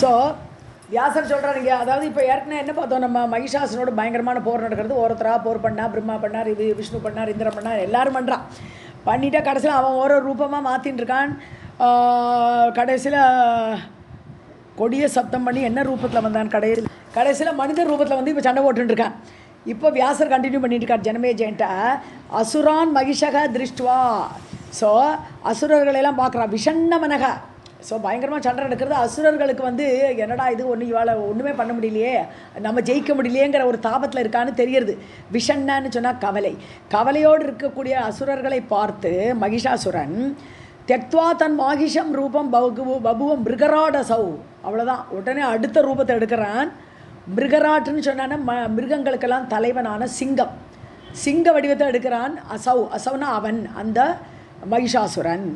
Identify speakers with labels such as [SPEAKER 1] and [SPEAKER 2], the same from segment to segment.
[SPEAKER 1] So வியாசர் சொல்கிறாருங்க, அதாவது இப்போ ஏற்கனவே என்ன பார்த்தோம், நம்ம மகிஷாசனோட பயங்கரமான போர் நடக்கிறது. ஒருத்தராக போர் பண்ணால் பிரம்மா பண்ணார், இது விஷ்ணு பண்ணார், இந்திரன் பண்ணார், எல்லாரும் பண்ணுறான். பண்ணிட்டா கடைசியில் அவன் ஒரு ரூபமாக மாற்றின்னு இருக்கான். கடைசியில் கொடிய சப்தம் பண்ணி என்ன ரூபத்தில் வந்தான், கடைசியில் மனித ரூபத்தில் வந்து இப்போ சண்டை போட்டுருக்கான். இப்போ வியாசர் கண்டினியூ பண்ணிட்டு இருக்கார் ஜனமே ஜெயன்ட்ட. அசுரான் மகிஷக திருஷ்டுவா. ஸோ அசுரர்களெல்லாம் பார்க்குறான் விஷண்ண மனக. ஸோ பயங்கரமாக சண்டை நடக்கிறது. அசுரர்களுக்கு வந்து என்னடா இது இவாளை ஒன்றுமே பண்ண முடியலையே, நம்ம ஜெயிக்க முடியலையேங்கிற ஒரு தாபத்தில் இருக்கான்னு தெரியுது. விஷண்ணன்னு சொன்னால் கவலை. கவலையோடு இருக்கக்கூடிய அசுரர்களை பார்த்து மகிஷாசுரன் தெக்துவா தன் மாகிஷம் ரூபம் பபுவம் மிருகராடசௌ. அவ்வளோதான், உடனே அடுத்த ரூபத்தை எடுக்கிறான். மிருகராட்டுன்னு சொன்னான்னா மிருகங்களுக்கெல்லாம் தலைவனான சிங்கம். சிங்க வடிவத்தை எடுக்கிறான். அசௌனா அவன், அந்த மகிஷாசுரன்.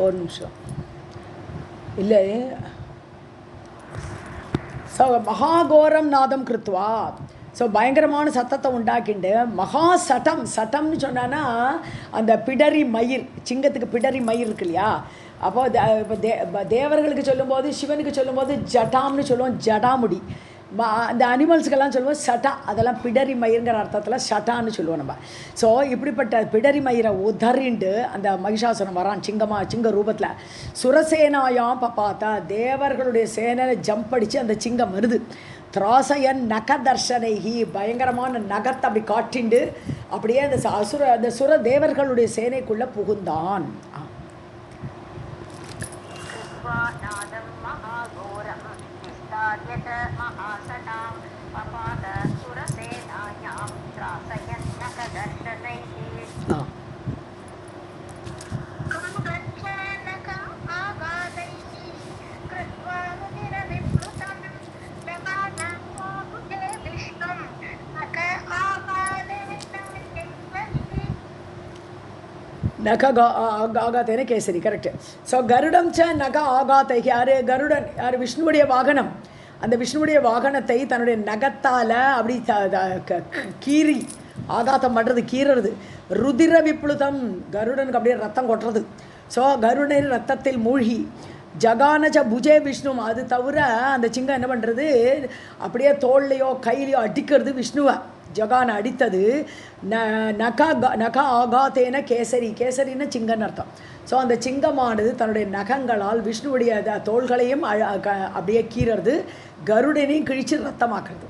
[SPEAKER 1] ஒரு நிமிஷம் இல்லை. ஸோ மகாகோரம் நாதம் கிருத்வா. ஸோ பயங்கரமான சத்தத்தை உண்டாக்கிண்டு மகா சட்டம்னு சொன்னான்னா அந்த பிடரி மயிர், சிங்கத்துக்கு பிடரி மயிர் இருக்கு இல்லையா. அப்போ இப்போ தேவர்களுக்கு சொல்லும்போது, சிவனுக்கு சொல்லும்போது ஜட்டாம்னு சொல்லுவோம், ஜடாமுடி. அந்த அனிமல்ஸுக்கெல்லாம் சொல்லுவோம் சட்டா, அதெல்லாம் பிடரி மயிருங்கிற அர்த்தத்தில் சட்டான்னு சொல்லுவோம் நம்ம. ஸோ இப்படிப்பட்ட பிடரி மயிரை உதறிண்டு அந்த மகிஷாசுரன் வரான் சிங்க ரூபத்தில். சுரசேனாயாம் பார்த்தா தேவர்களுடைய சேனையை ஜம்ப் அடித்து அந்த சிங்கம் வருது. திராசயன் நக தர்ஷனைகி, பயங்கரமான நகத்தை அப்படி காட்டிண்டு அப்படியே அந்த சுர தேவர்களுடைய சேனைக்குள்ளே புகுந்தான். நக ஆகாத்தேன கேசரி, கரெக்டு. ஸோ கருடம் ச நக ஆகாத்தை. யார் கருடன்? யார்? விஷ்ணுவுடைய வாகனம். அந்த விஷ்ணுவுடைய வாகனத்தை தன்னுடைய நகத்தால் அப்படி கீறி ஆகாத்தம் பண்ணுறது, கீறுறது. ருதிர விப்ளுதம், கருடனுக்கு அப்படியே ரத்தம் கொட்டுறது. ஸோ கருடன் ரத்தத்தில் மூழ்கி ஜகானஜ புஜே விஷ்ணு. அது தவிர அந்த சிங்கம் என்ன பண்ணுறது, அப்படியே தோல்லையோ கையிலையோ அடிக்கிறது விஷ்ணுவை. ஜகான அடித்தது. நக ஆகாத்தேன கேசரி, கேசரின்னு சிங்கன்னு அர்த்தம். ஸோ அந்த சிங்கமானது தன்னுடைய நகங்களால் விஷ்ணுவுடைய தோள்களையும் அப்படியே கீறது, கருடனையும் கிழிச்சு ரத்தமாக்குறது.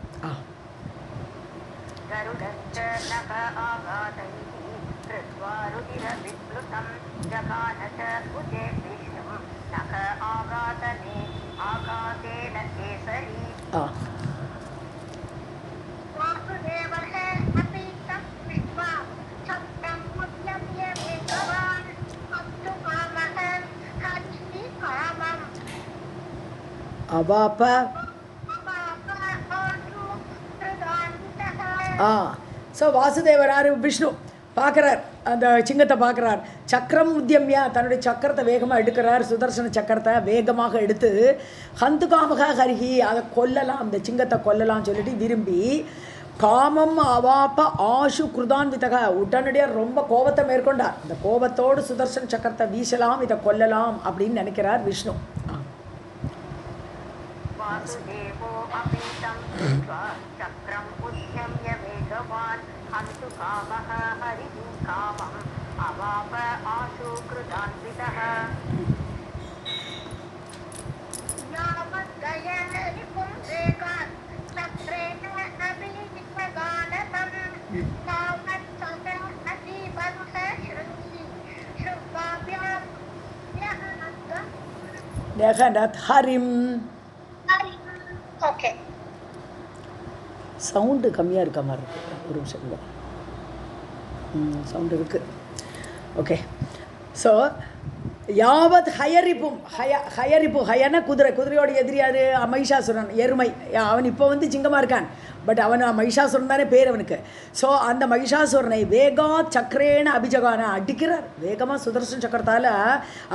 [SPEAKER 1] அவாப்ப ஸோ வாசுதேவர் யார்? விஷ்ணு பார்க்குறார், அந்த சிங்கத்தை பார்க்குறார். சக்கரம் உத்தியம்யா, தன்னுடைய சக்கரத்தை வேகமாக எடுக்கிறார். சுதர்சன சக்கரத்தை வேகமாக எடுத்து ஹந்துகாமக ஹரிஹி, அதை கொல்லலாம், அந்த சிங்கத்தை கொல்லலாம் சொல்லிட்டு விரும்பி காமம் அவாப்ப ஆஷு குருதான் விதக, உடனடியாக ரொம்ப கோபத்தை மேற்கொண்டார். இந்த கோபத்தோடு சுதர்சன சக்கரத்தை வீசலாம், இதை கொல்லலாம் அப்படின்னு நினைக்கிறார் விஷ்ணு. ஹரிம்.
[SPEAKER 2] ஓகே,
[SPEAKER 1] சவுண்டு கம்மியாக இருக்க மாதிரி இருக்குது. ஒரு நிமிஷம், சவுண்டு இருக்குது. ஓகே, ஸோ யாவத் ஹயரிப்பும் ஹயரிப்பு ஹயனா குதிரையோட எதிரியார் மகிஷாசுரன் எருமை. அவன் இப்போ வந்து சிங்கமாக இருக்கான், பட் அவன் மகிஷாசுரன் தானே பேர் அவனுக்கு. ஸோ அந்த மகிஷாசுரனை வேகா சக்கரேன அபிஜகான அடிக்கிறார். வேகமாக சுதர்சன சக்கரத்தால்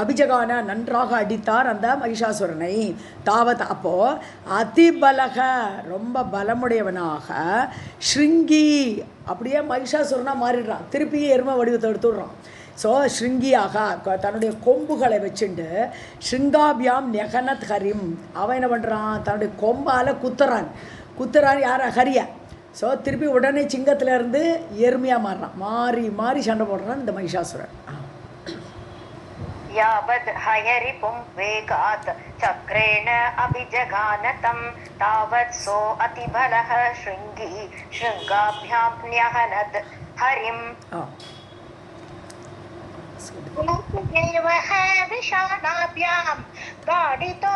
[SPEAKER 1] அபிஜகான நன்றாக அடித்தார் அந்த மகிஷாசுரனை. தாவத் அப்போது அதிபலக ரொம்ப பலமுடையவனாக ஸ்ருங்கி அப்படியே மகிஷாசுரனாக மாறிடுறான். திருப்பியும் எருமை வடிவத்தை எடுத்துடுறான். ஸோ ஸ்ருங்கியாக தன்னுடைய கொம்புகளை வச்சுண்டு ஸ்ருங்காபியாம் நெகனத் ஹரிம் அவன் என்ன பண்ணுறான், தன்னுடைய கொம்பால் குத்துறான் யார் ஹரிய. ஸோ திருப்பி உடனே சிங்கத்திலேருந்து எருமையாக மாறுறான். மாறி மாறி சண்டை போடுறான் இந்த மகிஷாசுரன்.
[SPEAKER 2] यावद् हयरिपुं वेगात् चक्रेण अभिजगानतं तावत् सो अतिबलः शृङ्गी शृङ्गाभ्यां न्यहनद् हरिम् देवः विशालाभ्यां गाडितो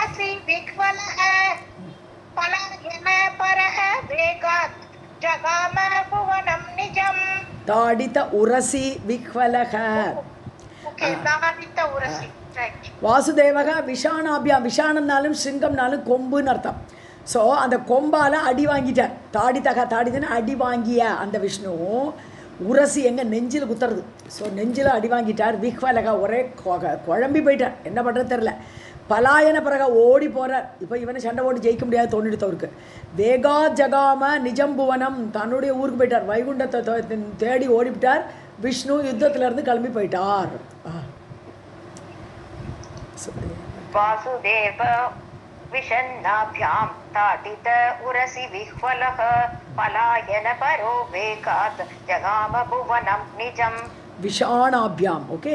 [SPEAKER 2] असि विह्वलः पलायन परः वेगात् जगाम भुवनं निजम्
[SPEAKER 1] தாடித்த உரசி விஹ்வலக. வாசுதேவக விஷானாபியாம், விஷானம்னாலும் ஸ்ருங்கம்னாலும் கொம்புன்னு அர்த்தம். ஸோ அந்த கொம்பால் அடி வாங்கிட்டார். தாடித்தன்னு அடி வாங்கிய அந்த விஷ்ணு உரசி எங்கே நெஞ்சில் குத்துறது. ஸோ நெஞ்சில் அடி வாங்கிட்டார். விஹ்வலக ஒரே குழம்பி போயிட்டார். என்ன பண்ணுறது தெரில. பலாயன பிறகு ஓடி போகிறார். இப்போ இவனை சண்டை ஓடி ஜெயிக்க முடியாது தோணிடுத்தவருக்கு. வேகா ஜகாம நிஜம் புவனம் தன்னுடைய ஊருக்கு போயிட்டார். வைகுண்டத்தை தேடி ஓடிவிட்டார். விஷ்ணு யுத்தத்திலேருந்து கிளம்பி போயிட்டார்.
[SPEAKER 2] வாசுதேவ விஷன்னாभ्यां ताडित उरसि विह्वलः पलायन परो वेगात् जगाम भुवनं निजं
[SPEAKER 1] விஷானாபியாம். Okay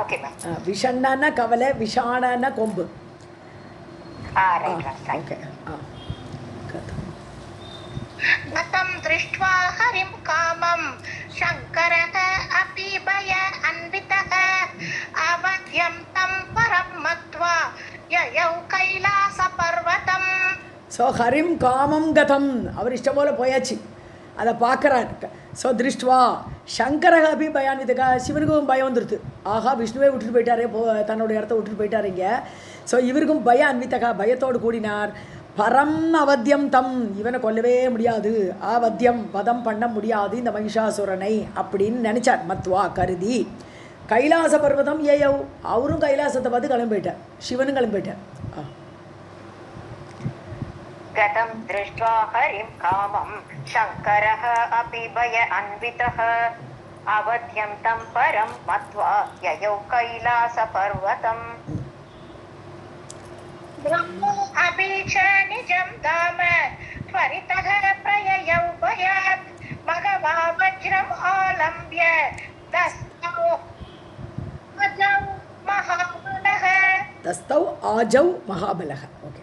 [SPEAKER 2] okay ma'am.
[SPEAKER 1] விஷண்ணான கவலை, விஷான கொம்பு.
[SPEAKER 2] ஓகே. गतं दृष्ट्वा हरिं कामं शङ्करः अपि भय अन्वितः अवध्यं तं परं मत्वा ययौ कैलासपर्वतम्.
[SPEAKER 1] ஸோ ஹரிம் காமம் கதம் அவர் இஷ்டம் போல் போயாச்சு. அதை பார்க்குறார். ஸோ திருஷ்டுவா சங்கரக அபி பயான்விதகா சிவனுக்கும் பயம் வந்துடுது. ஆஹா விஷ்ணுவே விட்டுட்டு போயிட்டாரே, தன்னுடைய இடத்த விட்டுட்டு போயிட்டாருங்க. ஸோ இவருக்கும் பய அன்வித்தகா பயத்தோடு கூடினார். பரம் அவத்தியம் தம் இவனை கொல்லவே முடியாது, அவத்தியம் வதம் பண்ண முடியாது இந்த மகிஷாசுரனை அப்படின்னு நினச்சார். மத்வா கருதி கைலாச பர்வதம் ஏயவ் அவரும் கைலாசத்தை பார்த்து கிளம்பிட்டார். சிவனும் கிளம்பிட்டார்.
[SPEAKER 2] गतं दृष्ट्वा हरिं कामं शङ्करः अपि भय अन्वितः अवध्यं तं परं मत्वा ययौ कैलासपर्वतम्. ब्रह्मो अभीक्ष निजं धाम त्वरितः प्रययौ भयात् मघवा वज्रम् आलम्ब्य दस्तौ आजौ महाबलः.
[SPEAKER 1] दस्तौ आजौ महाबलः. ओके.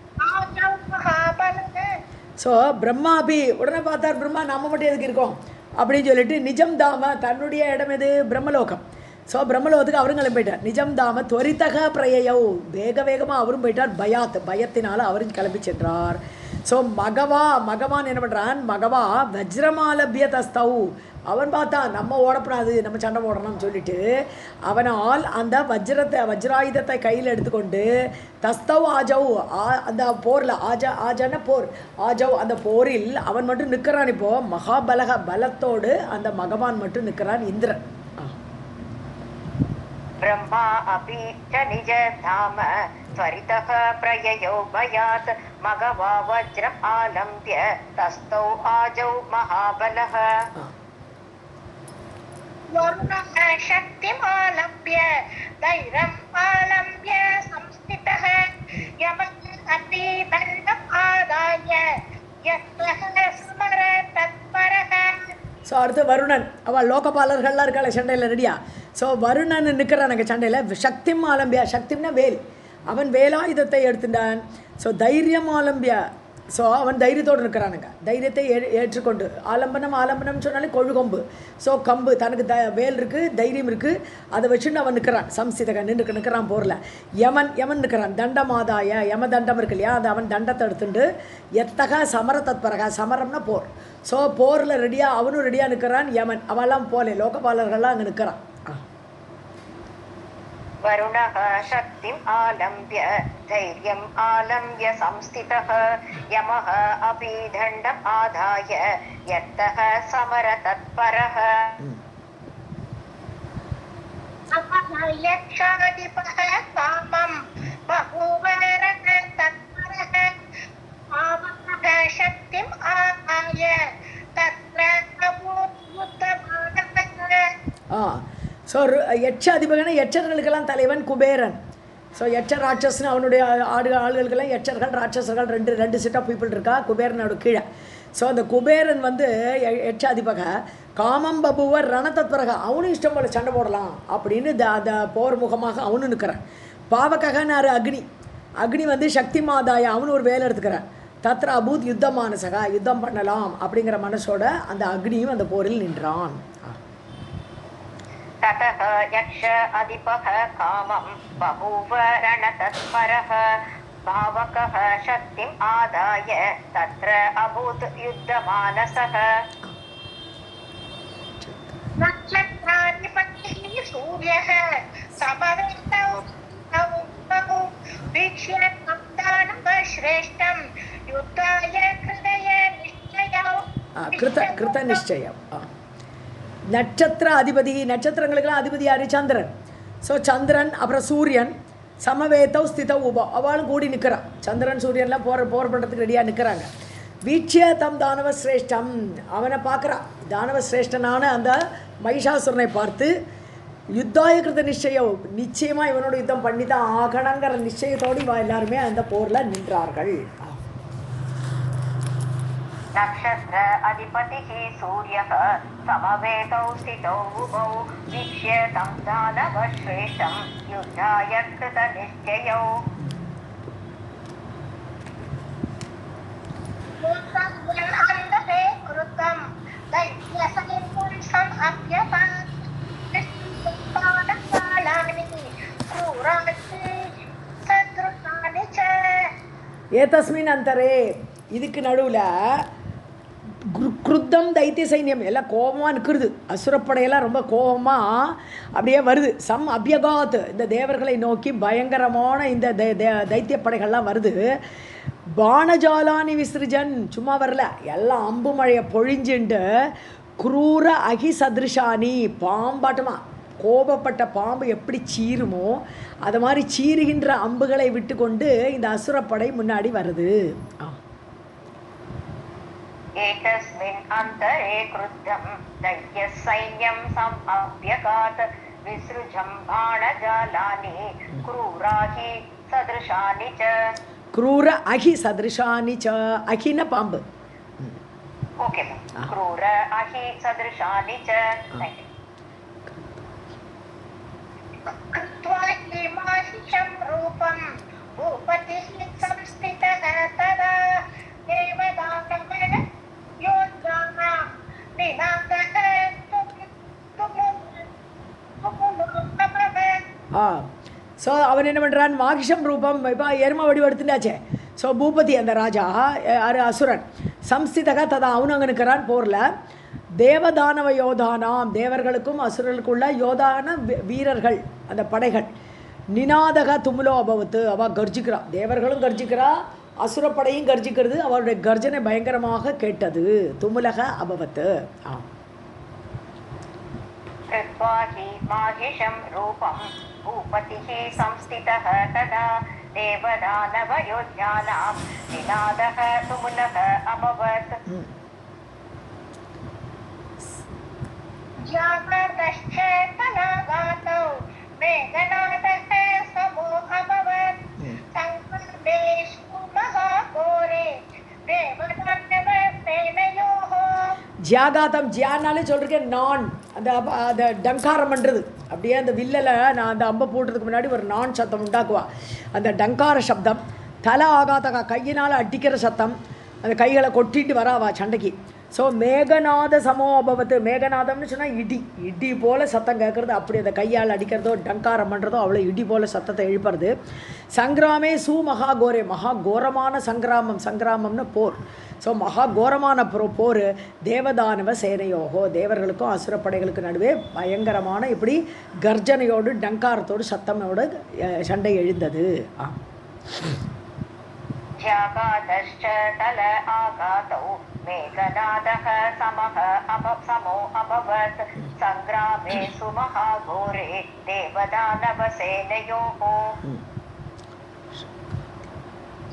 [SPEAKER 1] ஸோ பிரம்மாபி உடனே பார்த்தார். பிரம்மா நம்ம மட்டும் எதுக்கு இருக்கோம் அப்படின்னு சொல்லிட்டு நிஜம் தாம தன்னுடைய இடம் எது பிரம்மலோகம். ஸோ பிரம்மலோகத்துக்கு அவரும் கிளம்பி போயிட்டார். நிஜம் தாம துவரித்தக பிரயோ வேகமாக அவரும் போயிட்டார். பயத்தினால் அவரும் கிளம்பி சென்றார். ஸோ மகவான் என்ன பண்ணுறான், மகவா வஜ்ரமாலபிய தஸ்தௌ அவன் பார்த்தான் நம்ம ஓடப்படாது, நம்ம சண்டை போடணும்னு சொல்லிட்டு அவனால் அந்த வஜ்ராயுதத்தை கையில் எடுத்துக்கொண்டு தஸ்தவ் ஆஜவ் அந்த போரில் ஆஜன போர் ஆஜவ் அந்த போரில் அவன் மட்டும் நிற்கிறான். இப்போது மகாபலக பலத்தோடு அந்த மகவான் மட்டும் நிற்கிறான். இந்திரன்.
[SPEAKER 2] ब्रह्मा अपि च निज धाम त्वरितः प्रययौ भयात् मघवा वज्रम् आलम्ब्य तस्थौ आजौ महाबलः. वरुणः शक्तिमालम्ब्य धैर्यम् आलम्ब्य संस्थितः यमः अपि दण्डम् आदाय यत्नः स्मर तत्परः.
[SPEAKER 1] ஸோ அடுத்து வருணன். அவள் லோகபாலர்கள்லாம் இருக்காள் சண்டையில் ரெடியா. ஸோ வருணன் நிற்கிறானுங்க சண்டையில். சக்திம் ஆலம்பியா, சக்திம்னா வேல். அவன் வேலாயுதத்தை எடுத்துட்டான். ஸோ தைரியம் ஆலம்பியா, ஸோ அவன் தைரியத்தோடு நிற்கிறானுங்க. தைரியத்தை ஏற்றுக்கொண்டு ஆலம்பனம் சொன்னாலே கொழுகொம்பு. ஸோ கம்பு தனக்கு வேல் இருக்குது, தைரியம் இருக்குது, அதை வச்சுட்டு அவன் நிற்கிறான். சம்சிதகன் நிற்கிறான் போரில். யமன் நிற்கிறான். தண்டமாதாய யம தண்டம் இருக்கு இல்லையா, அது அவன் தண்டத்தை எடுத்துட்டு எத்தக சமர தத்பரக சமரம்னா போர். ஸோ போரில் ரெடியாக அவனும் ரெடியாக நிற்கிறான். யமன் அவெல்லாம் போலே, லோகபாலர்கள்லாம் அங்கே நிற்கிறான்.
[SPEAKER 2] वरुणः शक्तिम् आलम्ब्य धैर्यम् आलम्ब्य संस्थितः यमः अपि दण्डम् आदाय यत्तः समरतत्परः यक्षाधिपः कामम् बहुवरतत्परः पावकः शक्तिम् आदाय तत्र अभूद्बुद्धमानः.
[SPEAKER 1] ஸோ யட்ச அதிபகன யட்சர்களுக்கெல்லாம் தலைவன் குபேரன். ஸோ யட்ச ராட்சஸ்னு அவனுடைய ஆளுகளுக்கெல்லாம் யட்சர்கள் ராட்சசர்கள் ரெண்டு செட் ஆஃப் பீப்புள் இருக்கா குபேரனோட கீழே. ஸோ அந்த குபேரன் வந்து யட்ச அதிபக காமம் பபுவர் ரணத்தத்பரக, அவனும் இஷ்டம் போல சண்டை போடலாம் அப்படின்னு போர் முகமாக அவனும் நிற்கிறான். பாவகனார் அக்னி வந்து சக்தி மாதாய அவனு ஒரு வேலை எடுத்துக்கிறான். தத்ர அபூத் யுத்த மானசகா, யுத்தம் பண்ணலாம் அப்படிங்கிற மனசோட அந்த அக்னியும் அந்த போரில் நின்றான்.
[SPEAKER 2] ततः यक्ष अधिपः कामं बभूव रणतत्परः भावकः शक्तिम् आदाय तत्र अभूत् युद्धमानसः. नक्षत्राधिपतिः सूर्यः समवेतौ वीक्ष्य सप्तानं श्रेष्ठं युद्धाय
[SPEAKER 1] कृत निश्चयम्. நட்சத்திர அதிபதி, நட்சத்திரங்களுக்கெல்லாம் அதிபதி யார்? சந்திரன். ஸோ சந்திரன் அப்புறம் சூரியன் சமவேத்தவ் ஸ்திதவ் உப, அவளும் கூடி நிற்கிறான். சந்திரன் சூரியன்லாம் போர் பண்ணுறதுக்கு ரெடியாக நிற்கிறாங்க. வீட்சிய தம் தானவ சிரேஷ்டம், அவனை பார்க்குறான். தானவ சிரேஷ்டனான அந்த மகிஷாசுரனை பார்த்து யுத்தாய கிருத நிச்சயம், நிச்சயமாக இவனோட யுத்தம் பண்ணி தான் ஆகணுங்கிற நிச்சயத்தோடு இவன் எல்லாருமே அந்த போரில் நின்றார்கள்.
[SPEAKER 2] नक्षत्र अधिपतिः सूर्यः समवेतौ स्थितौ उभौ वीक्ष्य तं दानवश्रेष्ठं युद्धाय कृतनिश्चयौ. अन्धे कृतं दैत्यसंपुंसम् अभ्यपादानि क्रूराणि सदृशानि च.
[SPEAKER 1] ஏதஸ்மின் அந்தரே, இதுக்கு நடுவில் குருத்தம் தைத்திய சைன்யம் எல்லாம் கோபமாக நிற்கிறது. அசுரப்படையெல்லாம் ரொம்ப கோபமாக அப்படியே வருது. சம் அபியகாத், இந்த தேவர்களை நோக்கி பயங்கரமான இந்த தைத்திய படைகள்லாம் வருது. பானஜாலானி விசிறிஜன், சும்மா வரல, எல்லாம் அம்பு மழையை பொழிஞ்சுண்டு குரூர அகி சதிருஷானி, பாம்பாட்டமா கோபப்பட்ட பாம்பு எப்படி சீருமோ அது மாதிரி சீறுகின்ற அம்புகளை விட்டு கொண்டு இந்த அசுரப்படை முன்னாடி வருது.
[SPEAKER 2] एतस्मिन् अन्तरे क्रुद्धं दैत्यसैन्यं समभ्यगात् विसृजं बाणजालानि क्रूराहि सदृशानि च.
[SPEAKER 1] क्रूर अहि सदृशानि च, अहिन पाम्बु.
[SPEAKER 2] ओके, क्रूर अहि सदृशानि च. कृत्वा हिमाहिषं रूपं भूपतिः संस्थितः तदा देवदानवः योद्धानां निनादः
[SPEAKER 1] ஸோ அவன் என்ன பண்ணுறான்? மாகிஷம் ரூபம், இப்போ எரும வடிவெடுத்துட்டாச்சே. ஸோ பூபதி அந்த ராஜா அசுரன் சம்ஸ்திதக ததா, அவனு அங்கே நிற்கிறான் போரில். தேவதானவ யோதானாம், தேவர்களுக்கும் அசுரர்களுக்குள்ள யோதான வீரர்கள் அந்த படைகள். நினாதக துமுலோ அபவத்து, அவள் கர்ஜிக்கிறா, தேவர்களும் கர்ஜிக்கிறா, அசுரப்படையும் கர்ஜிக்கிறது. அவருடைய கர்ஜனை பயங்கரமாக கேட்டது. துமுலக அபவத்து.
[SPEAKER 2] भूपतिः संस्थितः तदा देवदानवयोज्ञानां निनादः तुमुलः अभवत्. जागर्दश्च तनागातौ मेघनादः समो अभवत्. संकल्पेषु महाघोरे देवदानवसेनयोः.
[SPEAKER 1] ஜியாகாத்தம், ஜியானாலே சொல்லிருக்கேன் நான், அந்த அந்த டங்காரம் பண்ணுறது. அப்படியே அந்த வில்லில் நான் அந்த அம்பை போடுறதுக்கு முன்னாடி ஒரு நான் சத்தம் உண்டாக்குவா. அந்த டங்கார சப்தம். தலை ஆகாத கையினால் அடிக்கிற சத்தம். அந்த கைகளை கொட்டிட்டு வராவா சண்டைக்கு. ஸோ மேகநாத சமோ அபவத்து. மேகநாதம்னு சொன்னால் இடி, இடி போல் சத்தம் கேட்குறது. அப்படி அந்த கையால் அடிக்கிறதோ டங்காரம் பண்ணுறதோ அவ்வளோ இடி போல் சத்தத்தை எழுப்புறது. சங்கிராமே சு மகாகோரே, மகா கோரமான சங்கிராமம். சங்கிராமம்னு போர். ஸோ மகா கோரமான போர் தேவதானவ சேனையோகோ, தேவர்களுக்கும் அசுரப்படைகளுக்கு நடுவே பயங்கரமான இப்படி கர்ஜனையோடு டங்காரத்தோடு சத்தமோடு சண்டை எழுந்தது.
[SPEAKER 2] ஜகாதஷ்ச தல ஆகாதௌ மேகநாதः समः समो अभवत् संग्रामे सुमहाघोरे देवदानवसेनयोः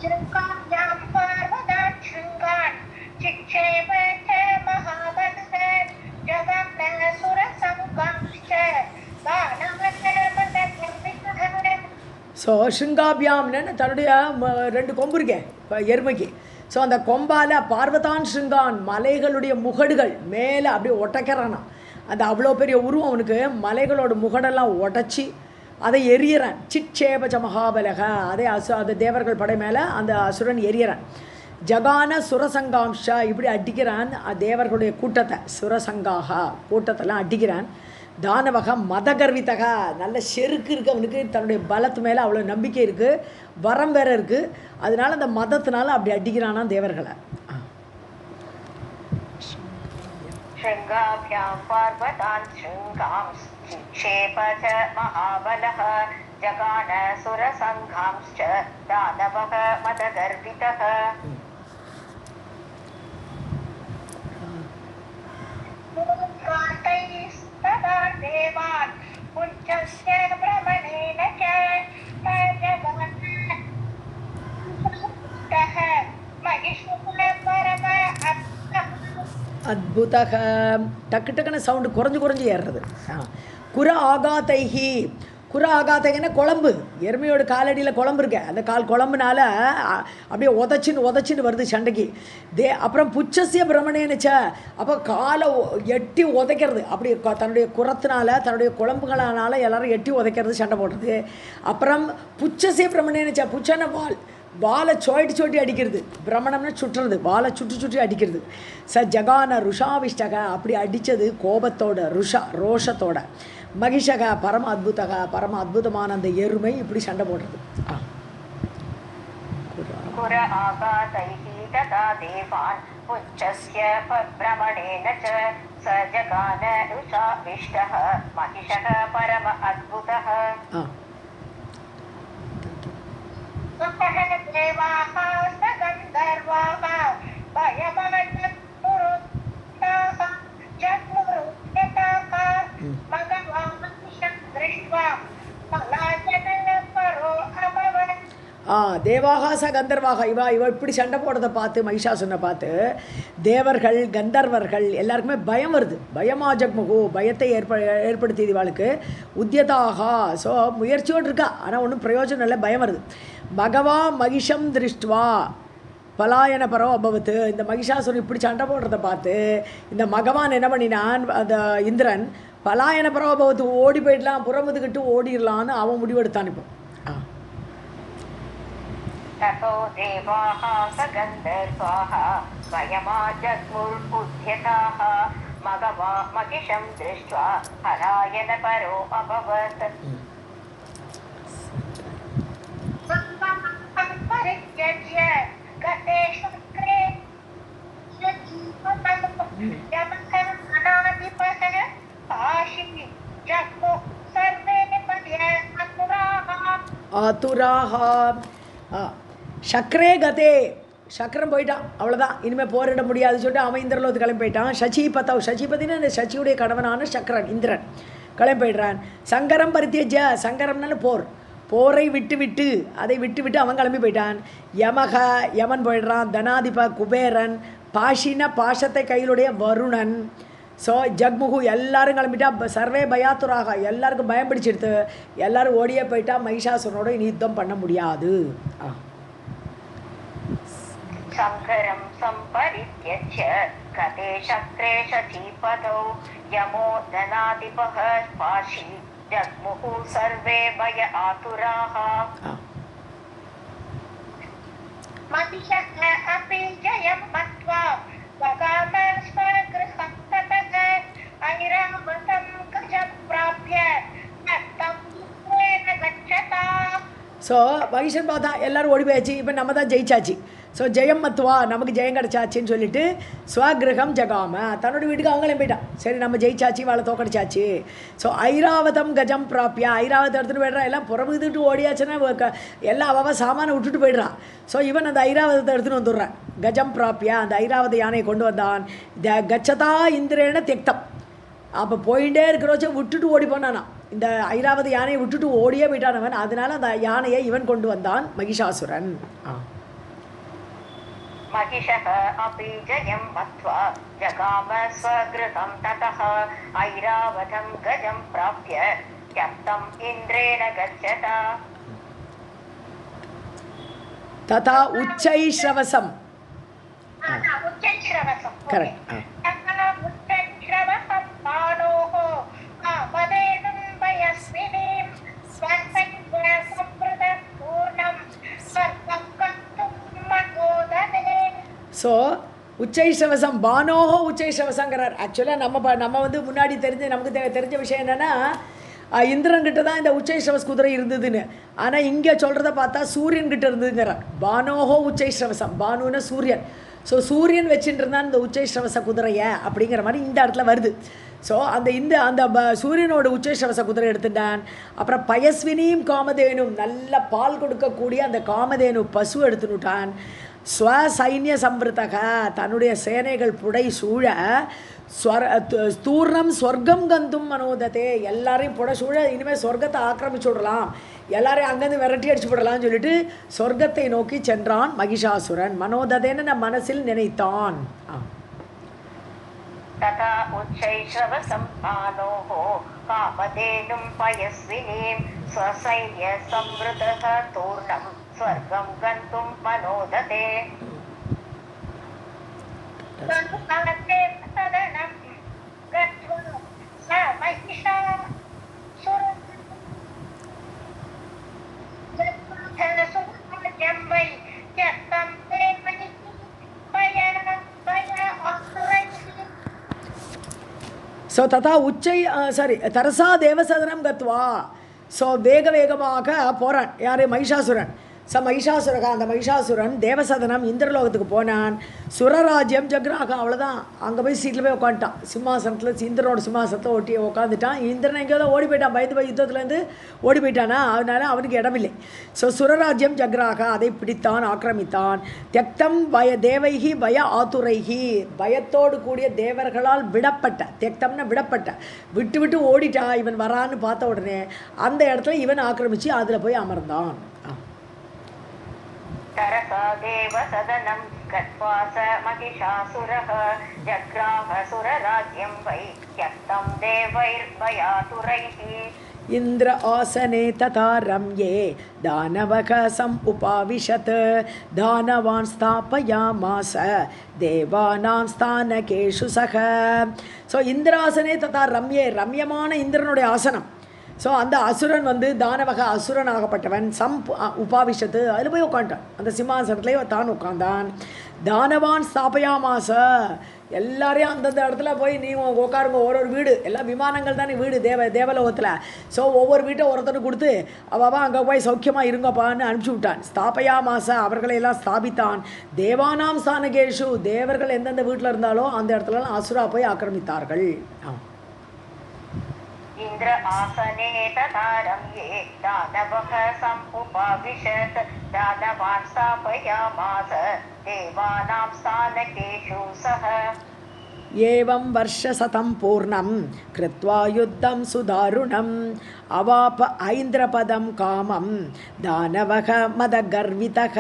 [SPEAKER 2] शृङ्गाभ्यां पर्वतान् शृङ्गान् चिक्षेप च महाबलः जगन्नसुरसङ्गांश्च दानवधर्मदर्पितः.
[SPEAKER 1] ஸோ ஷிருங்காபியாம்னு தன்னுடைய 2 கொம்பு இருக்கே எருமைக்கு. ஸோ அந்த கொம்பால் பார்வதான் ஷிருங்கான், மலைகளுடைய முகடுகள் மேலே அப்படியே ஒட்டைக்கிறானா. அந்த அவ்வளோ பெரிய உருவம் அவனுக்கு, மலைகளோட முகடெல்லாம் உடச்சி அதை எரியறான். சிட்சேபச்ச மகாபலக, அதே அந்த தேவர்கள் படை மேலே அந்த அசுரன் எரியறான். ஜகான சுரசங்காம்ஷா, இப்படி அடிக்கிறான் தேவர்களுடைய கூட்டத்தை. சுரசங்காக கூட்டத்தெல்லாம் அடிக்கிறான். தானவக மதகர்வித்தக, நல்ல செருக்கு இருக்குது அவனுக்கு, தன்னுடைய பலத்து மேலே அவ்வளோ நம்பிக்கை இருக்குது, வரம் வேற இருக்குது. அதனால அந்த மதத்தினால அப்படி அடிக்கிறானா தேவர்களை.
[SPEAKER 2] शृङ्गाभ्यां पर्वतान् शृङ्गांश्चिक्षेप च महाबलः जगान सुरसङ्घांश्च दानवः मदगर्वितः. तदा देवान् पुञ्जस्य भ्रमणेन च
[SPEAKER 1] அத்புதக. டக்கு டக்குன்னு சவுண்டு குறைஞ்சு ஏறுறது. குர ஆகாத்தைஹி, குர ஆகாத்தைங்கன்னா குழம்பு, எருமையோட காலடியில் குழம்பு இருக்க, அந்த குழம்புனால அப்படியே உதச்சின்னு வருது சண்டைக்கு. அப்புறம் புச்சசிய பிரமணேனுச்ச, அப்போ காலை எட்டி உதைக்கிறது. அப்படி தன்னுடைய குரத்தினால, தன்னுடைய குழம்புகளானால எல்லாரும் எட்டி உதைக்கிறது, சண்டை போடுறது. அப்புறம் புச்சசிய பிரமணேனுச்ச, புச்சன வாலை சோட்டி அடிக்கிறது. பிரமணம்னு சுட்டுறது, வாலை சுற்றி அடிக்கிறது. ஜகான ருஷாவிஷ்டக, அப்படி அடித்தது கோபத்தோட, ரோஷத்தோட. மகிஷக பரம அத்புதக, பரம அத்புதமான அந்த எருமை இப்படி சண்டை போடுறது. தேவாகாச கந்தர்வாக, இவ இப்படி சண்டை போடுறதை பார்த்து, மகிஷாசுரனை பார்த்து தேவர்கள் கந்தர்வர்கள் எல்லாருக்குமே பயம் வருது. பயமா ஜக்முகு, பயத்தை ஏற்படுத்தியது இவாளுக்கு. உத்தியதாகா, ஸோ முயற்சியோடு இருக்கா, ஆனால் ஒன்றும் பிரயோஜனம் இல்லை, பயம் வருது. மகவா மகிஷம் திருஷ்டுவா பலாயன பரோ அபவத்து, இந்த மகிஷாசுரன் இப்படி சண்டை போடுறதை பார்த்து இந்த மகவான் என்ன பண்ணினான், அந்த இந்திரன் பலாயன பரோ அபவத்து, ஓடி போயிடலாம், புறமுதுகிட்டு ஓடிடலான்னு அவன் முடிவெடுத்தான். இப்போ
[SPEAKER 2] ततो देवाः सगन्धर्वाः स्वयमाजग्मुर्बुध्यताः मघवा मगिषं दृष्ट्वा हरायन परो अभवत्. परित्यज्य गते शुक्रे यमकर्मणाधिपः काशी जग्मुः सर्वे पद्य
[SPEAKER 1] आतुराः. சக்கரே கதே, சக்கரம் போயிட்டான், அவ்வளோதான், இனிமேல் போரிட முடியாதுன்னு சொல்லிட்டு அவன் இந்திரலோகத்துக்கு கிளம்பி போயிட்டான். சச்சிபதவ், சச்சிபதினா அந்த சச்சியுடைய கணவனான சக்கரன் இந்திரன் கிளம்பி போயிடுறான். சங்கரம் பரித்தியஜ, சங்கரம்னால போரை விட்டு அதை விட்டு அவன் கிளம்பி போயிட்டான். யமன் போயிடுறான். தனாதிப குபேரன், பாஷின பாஷத்தை கையிலுடைய வருணன். ஸோ ஜக்முகு எல்லாரும் கிளம்பிட்டா. சர்வே பயாத்துராக, எல்லாருக்கும் பயம் பிடிச்சிடுத்து, எல்லாரும் ஓடியே போயிட்டா. மகிஷாசுரனோட இனி யுத்தம் பண்ண முடியாது.
[SPEAKER 2] சங்கரம் சம்பரித்யஜ்ய கதே சக்ரே சச்சீபதௌ யமோ தனாதிபஹ பாஷி ஜக்முஹு சர்வே பய ஆதுராஹ. மதிஷः अपि जयं मत्वा वगामस्व ऐरावतं गजप्राप्य नक्तं पुत्रेण गच्छता.
[SPEAKER 1] ஸோ மகிஷன் பார்த்தா எல்லோரும் ஓடி போயாச்சு, இப்போ நம்ம தான் ஜெயிச்சாச்சு. ஸோ ஜெயம் மத்வா, நமக்கு ஜெயம் கிடச்சாச்சின்னு சொல்லிட்டு ஸ்வகிரகம் ஜகாம, தன்னோட வீட்டுக்கு அவங்களையும் போயிட்டான். சரி நம்ம ஜெயிச்சாச்சு, வாழை தோக்கடிச்சாச்சு. ஸோ ஐராவதம் கஜம் பிராப்பியா, ஐராவதம் எடுத்துகிட்டு போய்ட்றான். எல்லாம் புறவுதுட்டு ஓடியாச்சுன்னா எல்லாம் அவ சாமானை விட்டுட்டு போயிடுறான். ஸோ இவன் அந்த ஐராவதத்தை எடுத்துகிட்டு வந்துடுறான். கஜம் பிராப்பியா, அந்த ஐராவத யானையை கொண்டு வந்தான். கச்சதா இந்திரேன தியக்தம், அப்போ போயிட்டே இருக்கிறோச்ச விட்டுட்டு ஓடி போனானா. இந்த ஐராவத யானையை விட்டுட்டு ஓடியே போயிட்டானவன். அதனால அந்த யானையை இவன் கொண்டு வந்தான், மகிஷாசுரன்.
[SPEAKER 2] महिषः अपि जयं मत्वा जगाम स्वगृहं ततः ऐरावतं गजं प्राप्य त्यक्तम् इन्द्रेण गच्छता.
[SPEAKER 1] तथा उच्चैश्रवसम्,
[SPEAKER 2] उच्चैश्रवसं
[SPEAKER 1] करेक्ट,
[SPEAKER 2] उच्चैश्रवसं बाणोः कामधेनुं वयस्विनीं स्वसंवृतपूर्णं स्वर्गं गन्तुं मनोदते.
[SPEAKER 1] ஸோ உச்சைஸ்ரவசம் பானோஹோ உச்சைஸ்ரவசங்கிறார். ஆக்சுவலாக நம்ம வந்து முன்னாடி நமக்கு தெரிஞ்ச விஷயம் என்னென்னா, இந்திரன்கிட்ட தான் இந்த உச்சைஸ்ரவஸ் குதிரை இருந்ததுன்னு. ஆனால் இங்கே சொல்கிறத பார்த்தா சூரியன்கிட்ட இருந்ததுங்கிறார். பானோஹோ உச்சைஸ்ரவசம், பானுன்னு சூரியன். ஸோ சூரியன் வச்சுட்டு இருந்தான் இந்த உச்சைஸ்ரவச குதிரையை அப்படிங்கிற மாதிரி இந்த இடத்துல வருது. ஸோ அந்த சூரியனோட உச்சைஸ்ரவச குதிரை எடுத்துட்டான். அப்புறம் பயஸ்வினியும் காமதேனும், நல்ல பால் கொடுக்கக்கூடிய அந்த காமதேனு பசு எடுத்துனுட்டான். ஸ்வசைன்ய சம்பிருத்தக, தன்னுடைய சேனைகள் புடை சூழ ஸ்தூர்ணம் சொர்க்கம் கந்தும் மனோதத்தே, எல்லாரையும் புடை சூழ இனிமேல் சொர்க்கத்தை ஆக்கிரமிச்சு விடலாம், எல்லாரையும் அங்கேருந்து விரட்டி அடிச்சு விடலாம்னு சொல்லிட்டு சொர்க்கத்தை நோக்கி சென்றான் மகிஷாசுரன். மனோததேன்னு நம் மனசில் நினைத்தான்.
[SPEAKER 2] तथा उच्चैश्रवसं बाणोः कामधेनुं पयस्विनीं स्वसैन्यसंवृतः तूर्णं स्वर्गं गन्तुं मनोदते. सदनं गत्वा स महिषासुरराज्यं वै त्यक्तं ते
[SPEAKER 1] ஸோ ததா தரசா தேவசதனம் கத்வா. ஸோ வேகமாக போகிறான் யார்? மகிஷாசுரன். மகிஷாசுரகா, அந்த மகிஷாசுரன் தேவசதனம் இந்திரலோகத்துக்கு போனான். சுரராஜ்யம் ஜக்ராக, அவ்வளோதான். அங்கே போய் சீட்டில் போய் உட்காந்துட்டான், சிம்மாசனத்தில். இந்திரனோட சிம்மாசனத்தை ஒட்டி உட்காந்துட்டான். இந்திரன் எங்கேயோ தான் ஓடி போயிட்டான், பயந்து யுத்தத்துலேருந்து ஓடி போயிட்டானா, அதனால அவனுக்கு இடமில்லை. ஸோ சுரராஜ்யம் ஜக்ராக, அதை பிடித்தான், ஆக்கிரமித்தான். தியக்தம் தேவைகி பய ஆத்துரைகி, பயத்தோடு கூடிய தேவர்களால் விடப்பட்ட, தியக்தம்னா விடப்பட்ட, விட்டு ஓடிட்டா இவன் வரான்னு பார்த்த உடனே அந்த இடத்துல இவன் ஆக்கிரமித்து அதில் போய் அமர்ந்தான்.
[SPEAKER 2] तरसा देवसदनं गत्वा स महिषासुरः जग्राह सुरराज्यं वै त्यक्तं देवैर्भयातुरैः.
[SPEAKER 1] इन्द्र आसने तथा रम्ये दानवः समुपाविशत् दानवान् स्थापयामास देवानां स्थानकेषु सः. ஸோ இந்திராசனே ததா ரம்யே, ரம்யமான இந்திரனுடைய ஆசனம். ஸோ அந்த அசுரன் வந்து தானவக அசுரனாகப்பட்டவன் உபாவிஷத்து, அதில் போய் உட்காந்துட்டான். அந்த சிம்மாசனத்துலேயே தான் உட்காந்தான். தானவான் ஸ்தாபயாமாச, எல்லாரையும் அந்தந்த இடத்துல போய் நீ உட்காருங்க. ஒரு வீடு, எல்லாம் விமானங்கள் தானே வீடு தேவலோகத்தில். ஸோ ஒவ்வொரு வீட்டை ஒருத்தனுக்கு கொடுத்து அவன் அங்கே போய் சௌக்கியமாக இருங்கப்பான்னு அனுப்பிச்சி விட்டான். ஸ்தாபயாமாச, அவர்களையெல்லாம் ஸ்தாபித்தான். தேவானாம் ஸ்தானகேஷு, தேவர்கள் எந்தெந்த வீட்டில் இருந்தாலோ அந்த இடத்துலலாம் அசுரா போய் ஆக்கிரமித்தார்கள்.
[SPEAKER 2] इन्द्र आसने तथा रम्ये दानवः समुपाविशत् दानवान् स्थापयामास देवानां स्थानकेषु सः.
[SPEAKER 1] एवं वर्षशतं पूर्णं कृत्वा युद्धं सुदारुणम् अवाप ऐन्द्रपदं कामं दानवः मदगर्वितः.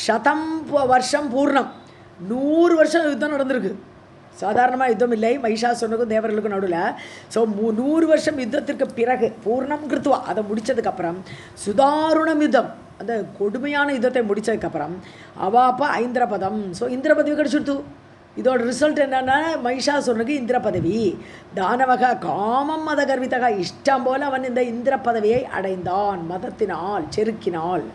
[SPEAKER 1] शतं வருஷம் பூர்ணம், 100 வருஷம் யுத்தம் நடந்திருக்கு. சாதாரணமாக யுத்தம் இல்லை, மகிஷாசுரனுக்கும் தேவர்களுக்கும் நடுவில். ஸோ 100 வருஷம் யுத்தத்திற்கு பிறகு பூர்ணம் கிருத்துவா, அதை முடித்ததுக்கப்புறம் சுதாருணம் யுத்தம், அந்த கொடுமையான யுத்தத்தை முடித்ததுக்கப்புறம் அவாப்ப ஐந்திரபதம். ஸோ இந்திர பதவி கிடச்சிடுத்து. இதோட ரிசல்ட் என்னென்னா மகிஷாசுரனுக்கு இந்திர பதவி. தானவக காமம் மத கர்வித்தக, இஷ்டம் போல் அவன் இந்த இந்திர பதவியை அடைந்தான், மதத்தினால், செருக்கினால்.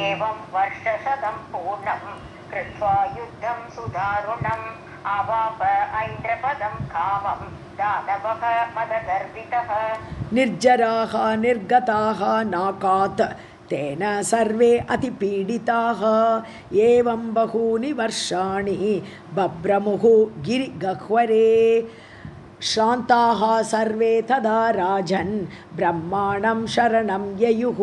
[SPEAKER 2] एवं वर्षशतं पूर्णं कृत्वा युद्धं सुदारुणम् अवाप ऐन्द्रपदं कामं दानवः मदगर्वितः
[SPEAKER 1] निर्जराः निर्गताः नाकात् तेन सर्वे अतिपीडिताः एवं बहूनि वर्षाणि बभ्रमुः गिरिगह्वरे श्रान्ताः सर्वे तदा राजन् ब्रह्माणं शरणं ययुः.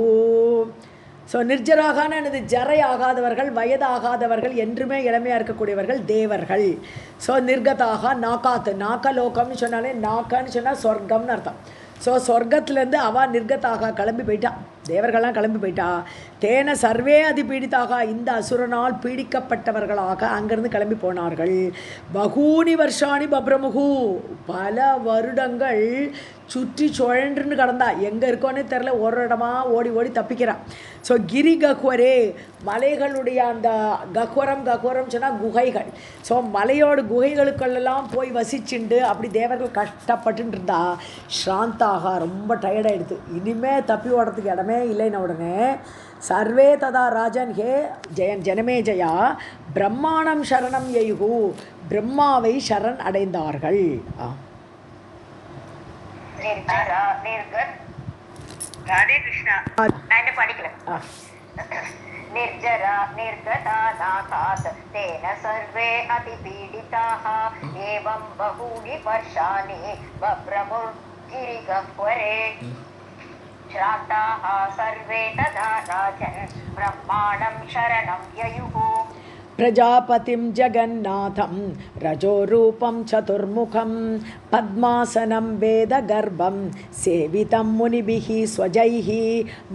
[SPEAKER 1] ஸோ நிர்ஜராகான எனது ஜரை ஆகாதவர்கள், வயதாகாதவர்கள், என்றுமே இளமையாக இருக்கக்கூடியவர்கள் தேவர்கள். ஸோ நிர்கதாக நாக்காத்து, நாக்கலோகம்னு சொன்னாலே நாக்கான்னு சொன்னால் சொர்க்கம்னு அர்த்தம். ஸோ சொர்க்கத்துலேருந்து அவள் நிர்கத்தாக கிளம்பி போயிட்டா, தேவர்கள்லாம் கிளம்பி போயிட்டா. தேன சர்வே அதி பீடித்தாக, இந்த அசுரனால் பீடிக்கப்பட்டவர்களாக அங்கேருந்து கிளம்பி போனார்கள். பகூனி வருஷாணி பப்ரமுகு, பல வருடங்கள் சுற்றி சுழன்றுன்னு கடந்தா, எங்கே இருக்கோன்னே தெரில, ஒரு இடமா ஓடி ஓடி தப்பிக்கிறான். ஸோ கிரி கஹ்வரே, மலைகளுடைய அந்த கஹ்வரம் சொன்னால் குகைகள். ஸோ மலையோட குகைகளுக்கெல்லாம் போய் வசிச்சுண்டு அப்படி தேவர்கள் கஷ்டப்பட்டு இருந்தா. ஸ்ராந்தாக, ரொம்ப டயர்டாயிடுது, இனிமேல் தப்பி ஓடுறதுக்கு இடமே இல்லைன்னு உடனே சர்வே ததா ராஜன், ஹே ஜனமே ஜயா, பிரம்மாணம் சரணம் யயுகு, பிரம்மாவை சரண் அடைந்தார்கள்.
[SPEAKER 2] निर्जरा निर्गत राधे कृष्णा मैंने படிக்கல निर्जरा निर्गता नाकात् तेन सर्वे अतिपीडिताः एवं बहूनि वर्षाणि बभ्रमुर्गिरिगह्वरे श्रान्ताः सर्वे तदा राजन् ब्रह्माणं शरणं ययुः
[SPEAKER 1] प्रजापतिं जगन्नाथं रजोरूपं चतुर्मुखं पद्मासनं वेदगर्भं सेवितं मुनिभिः स्वजैः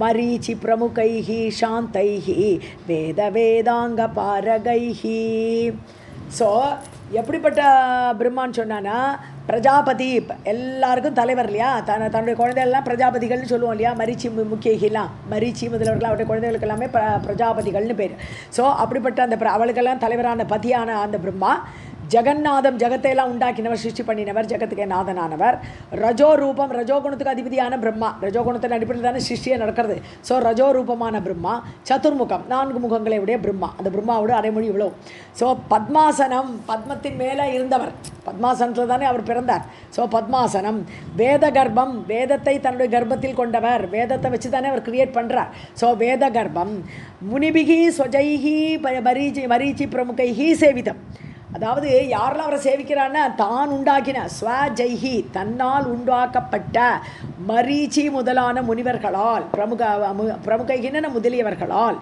[SPEAKER 1] मरीचिप्रमुखैः शान्तैः वेदवेदाङ्गपारगैः. ஸோ எப்படிப்பட்ட பிரம்மான்னு சொன்னான்னா, பிரஜாபதி எல்லாருக்கும் தலைவர் இல்லையா, தன்னுடைய குழந்தைகள்லாம் பிரஜாபதிகள்னு சொல்லுவோம் இல்லையா, மரீச்சி முக்கியெல்லாம், மரீச்சி முதல்வர்கள் அவருடைய குழந்தைகளுக்கு எல்லாமே பிரஜாபதிகள்னு பேர். ஸோ அப்படிப்பட்ட அந்த அவளுக்கெல்லாம் தலைவரான பதியான அந்த பிரம்மா, ஜெகநாதம், ஜெகத்தையெல்லாம் உண்டாக்கினவர், சிருஷ்டி பண்ணினவர், ஜெகத்துக்கே நாதனானவர். ரஜோ ரூபம், ரஜோகுணத்துக்கு அதிபதியான பிரம்மா, ரஜோகுணத்தின் அடிப்படையில் தானே சிருஷ்டியே நடக்கிறது. ஸோ ரஜோ ரூபமான பிரம்மா, சதுர்முகம், 4 முகங்களை உடைய பிரம்மா, அந்த பிரம்மாவோட அரைமொழி இவ்வளோ. ஸோ பத்மாசனம், பத்மத்தின் மேலே இருந்தவர், பத்மாசனத்தில் தானே அவர் பிறந்தார். ஸோ பத்மாசனம், வேத கர்ப்பம், வேதத்தை தன்னுடைய கர்ப்பத்தில் கொண்டவர், வேதத்தை வச்சு தானே அவர் கிரியேட் பண்ணுறார். ஸோ வேத கர்ப்பம், முனிபிகி ஸ்வஜைஹி மரீச்சி பிரமுகைஹி சேவிதம், அதாவது யாரெல்லாம் அவரை சேவிக்கிறான்னா, தான் உண்டாக்கின ஸ்வஜைஹி, தன்னால் உண்டாக்கப்பட்ட மரீச்சி முதலான முனிவர்களால், பிரமுகைகின முதலியவர்களால்,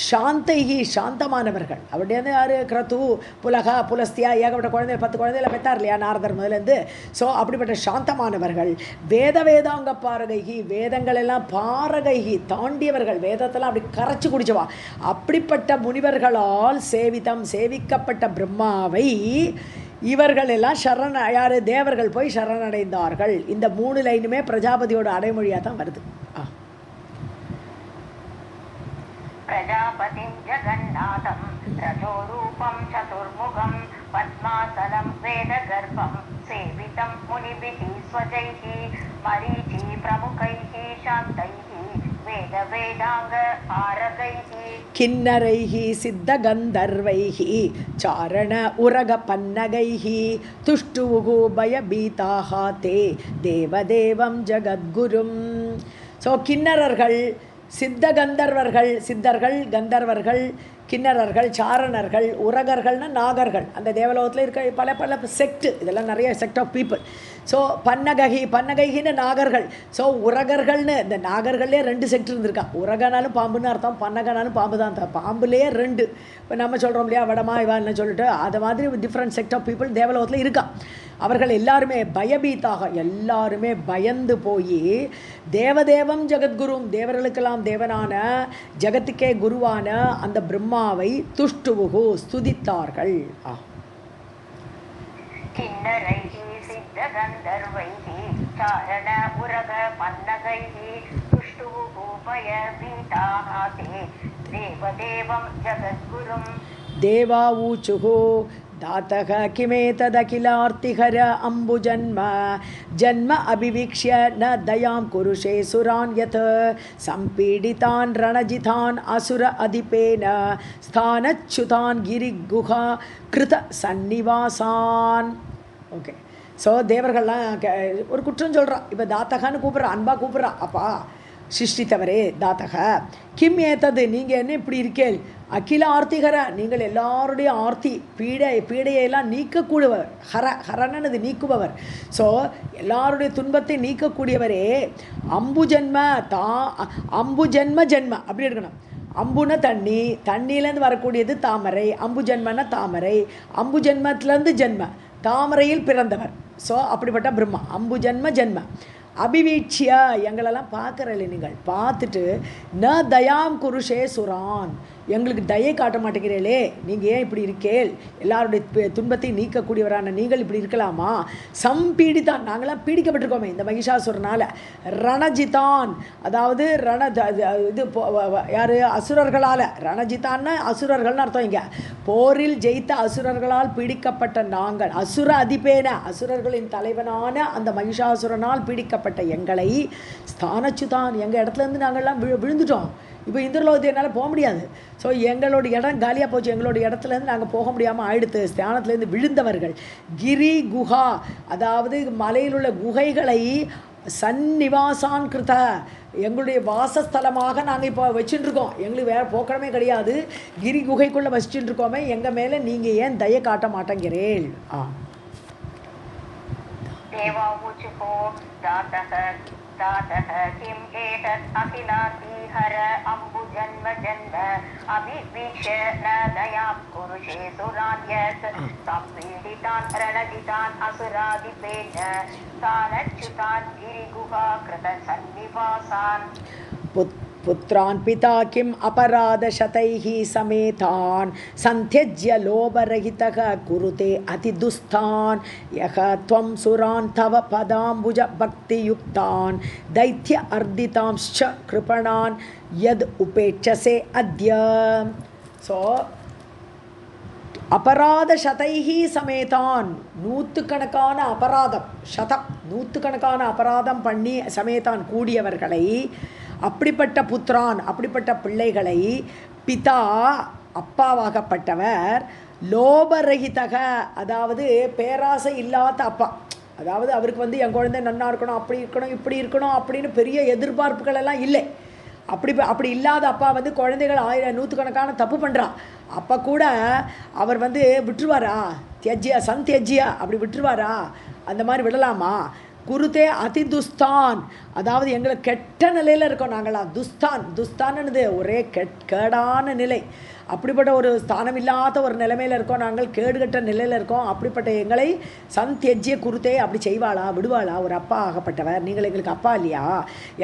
[SPEAKER 1] சாந்தைஹி சாந்தமானவர்கள், அவருடைய யார், கிரது புலகா புலஸ்தியா, ஏகப்பட்ட குழந்தை 10 குழந்தைகளை பெற்றார் இல்லையா நாரதர் முதலேருந்து. ஸோ அப்படிப்பட்ட சாந்தமானவர்கள். வேதாங்க பாரகைகி, வேதங்கள் எல்லாம் பாரகைகி தாண்டியவர்கள், வேதத்தெல்லாம் அப்படி கரைச்சி குடிச்சவா, அப்படிப்பட்ட முனிவர்களால் சேவிக்கப்பட்ட பிரம்மாவை இவர்கள் எல்லாம் யார், தேவர்கள் போய் சரணடைந்தார்கள். இந்த 3 லைனுமே பிரஜாபதியோட அடைமொழியாக தான் வருது.
[SPEAKER 2] प्रजापतिं जगन्नाथं रजोरूपं चतुर्मुखं पद्मासनं वेदगर्भं सेवितं मुनिभिः स्वजैः मरीचि प्रमुखैः शान्तैः वेदवेदाङ्गपारगैः
[SPEAKER 1] किन्नरैः सिद्धगन्धर्वैः चारण उरगपन्नगैः तुष्टुवुः भयभीताः ते देवदेवं जगद्गुरुं. ஸோ கிண்ணறர்கள், சித்த கந்தர்வர்கள், சித்தர்கள், கந்தர்வர்கள், கிண்ணறர்கள், சாரணர்கள், உரகர்கள்னா நாகர்கள், அந்த தேவலோகத்தில் இருக்க பல பல செக்ட், இதெல்லாம் நிறைய செக்ட் ஆஃப் பீப்புள். ஸோ பன்னகைன்னு நாகர்கள். ஸோ உரகர்கள்னு இந்த நாகர்கள்லேயே 2 செக்ட் இருந்திருக்கா. உரகனாலும் பாம்புன்னு அர்த்தம், பன்னகனாலும் பாம்பு தான் அர்த்தம். பாம்புலேயே 2. இப்போ நம்ம சொல்கிறோம் இல்லையா, வடமா இவான்னு சொல்லிட்டு, அது மாதிரி டிஃப்ரெண்ட் செக்ட் ஆஃப் பீப்புள் தேவலோகத்தில் இருக்கா. அவர்கள் எல்லாருமே பயபீத்தாக, எல்லாருமே பயந்து போய், தேவதேவம் ஜெகத்குரும், தேவர்களுக்கெல்லாம் தேவனான, ஜெகத்துக்கே குருவான அந்த பிரம்மாவை துஷ்டுவுகு ஸ்துதித்தார்கள்.
[SPEAKER 2] किन्नरैः सिद्धगन्धर्वैः चारण उरग पन्नगैः तुष्टुः भयभीताः ते देवदेवं जगद्गुरुं.
[SPEAKER 1] தேவா ஊச்சுகு दातः किमेतदखिलार्तिहर अम्बुजन्म जन्म अभिवीक्ष्य न दयां कुरुषे सुरान् यत् सम्पीडितान् रणजितान् असुर अधिपेन स्थानच्युतान् गिरिगुहा कृत सन्निवासान्. ஓகே, ஸோ தேவர்கள்லாம் ஒரு குற்றம் சொல்கிறா. இப்போ தாத்தகான்னு கூப்பிட்றா, அன்பா கூப்பிட்றா. அப்பா சிருஷ்டித்தவரே தாத்தக கிம் ஏத்தது, நீங்கள் என்ன இப்படி இருக்கேள்? அகில ஆர்த்திகர, நீங்கள் எல்லாருடைய ஆர்த்தி பீடையெல்லாம் நீக்கக்கூடியவர். ஹரனது நீக்குபவர். ஸோ எல்லாருடைய துன்பத்தை நீக்கக்கூடியவரே. அம்பு ஜென்ம அம்பு ஜென்ம அப்படி எடுக்கணும். அம்புன தண்ணி, தண்ணியிலேருந்து வரக்கூடியது தாமரை. அம்பு ஜென்மன்னா தாமரை. அம்பு ஜென்மத்திலேருந்து ஜென்ம, தாமரையில் பிறந்தவர். ஸோ அப்படிப்பட்ட பிரம்மா அம்பு ஜென்ம அபிவீட்சியா, எங்களெல்லாம் பார்க்குறல, நீங்கள் பார்த்துட்டு ந தயாம் குருஷே சுரான், எங்களுக்கு தயை காட்ட மாட்டேங்கிறீங்களே, நீங்கள் ஏன் இப்படி இருக்கேள்? எல்லாருடைய துன்பத்தை நீக்கக்கூடியவரான நீங்கள் இப்படி இருக்கலாமா? சம்பீடித்தான், நாங்களாம் பீடிக்கப்பட்டிருக்கோமே இந்த மகிஷாசுரனால். ரணஜிதான், அதாவது இது யார்? அசுரர்களால். ரணஜித்தான்னா அசுரர்கள்னு அர்த்தம். இங்கே போரில் ஜெயித்த அசுரர்களால் பீடிக்கப்பட்ட நாங்கள், அசுர அதிபேன, அசுரர்களின் தலைவனான அந்த மகிஷாசுரனால் பீடிக்கப்பட்ட எங்களை ஸ்தானச்சுதான், எங்கள் இடத்துலேருந்து நாங்கள்லாம் விழுந்துட்டோம். இப்போ இந்திரலோகத்தை என்னால் போக முடியாது. ஸோ எங்களோட இடம் காலியாக போச்சு. எங்களோட இடத்துலேருந்து நாங்கள் போக முடியாமல் ஆயிடுத்து. ஸ்தானத்துலேருந்து விழுந்தவர்கள். கிரி குஹா, அதாவது மலையில் உள்ள குகைகளை சந்நிவாசான் கிருத, எங்களுடைய வாசஸ்தலமாக நாங்கள் இப்போ வச்சுட்டுருக்கோம். எங்களுக்கு வேறு போக்கடமே கிடையாது. கிரி குகைக்குள்ளே வச்சுட்டு இருக்கோமே, எங்கள் மேலே நீங்கள் ஏன் தயை காட்ட மாட்டேங்கிறேள்?
[SPEAKER 2] दातः किम् एतत् अखिलार्तिहर अम्बुजन्म अभिवीक्ष्य न दयां कुरुषे सुरान् यत् सम्पीडितान् रणजितान् असुराधिपेन स्थानच्युतान् गिरिगुहा कृत सन्निवासान्.
[SPEAKER 1] पुत्रान् पिता किम् अपराधशतैः समेतान् संत्यज्य लोभरहितः कुरुते अतिदुस्तान् यः त्वं सुरान् तव पदाम्बुज भक्तियुक्तान् दैत्य अर्दितांश्च कृपणान् यद् उपेक्षसे अद्य. सो அபராத சதைஹி சமேதான், நூற்றுக்கணக்கான அபராதம், சதம் நூற்றுக்கணக்கான அபராதம் பண்ணி சமேதான் கூடியவர்களை, அப்படிப்பட்ட புத்திரான் அப்படிப்பட்ட பிள்ளைகளை, பிதா அப்பாவாகப்பட்டவர், லோபரகிதக அதாவது பேராசை இல்லாத அப்பா, அதாவது அவருக்கு என் குழந்தை நன்னா இருக்கணும், அப்படி இருக்கணும், இப்படி இருக்கணும் அப்படின்னு பெரிய எதிர்பார்ப்புகள் எல்லாம் இல்லை. அப்படி இல்லாத அப்பா குழந்தைகள் நூற்றுக்கணக்கான தப்பு பண்ணுறான். அப்போ கூட அவர் விட்டுருவாரா? தியஜ்யா சந்தியஜ்யா அப்படி விட்டுருவாரா? அந்த மாதிரி விடலாமா? குருதே அதி துஸ்தான், அதாவது எங்களை கெட்ட நிலையில் இருக்கோம் நாங்களாம். துஸ்தான்னு ஒரே கேடான நிலை. அப்படிப்பட்ட ஒரு ஸ்தானம் இல்லாத ஒரு நிலைமையில் இருக்கோம் நாங்கள், கேடுகட்ட நிலையில் இருக்கோம். அப்படிப்பட்ட எங்களை சந்தியஜ்ய குருத்தே அப்படி செய்வாளா, விடுவாளா? ஒரு அப்பா ஆகப்பட்டவர், நீங்கள் எங்களுக்கு அப்பா இல்லையா?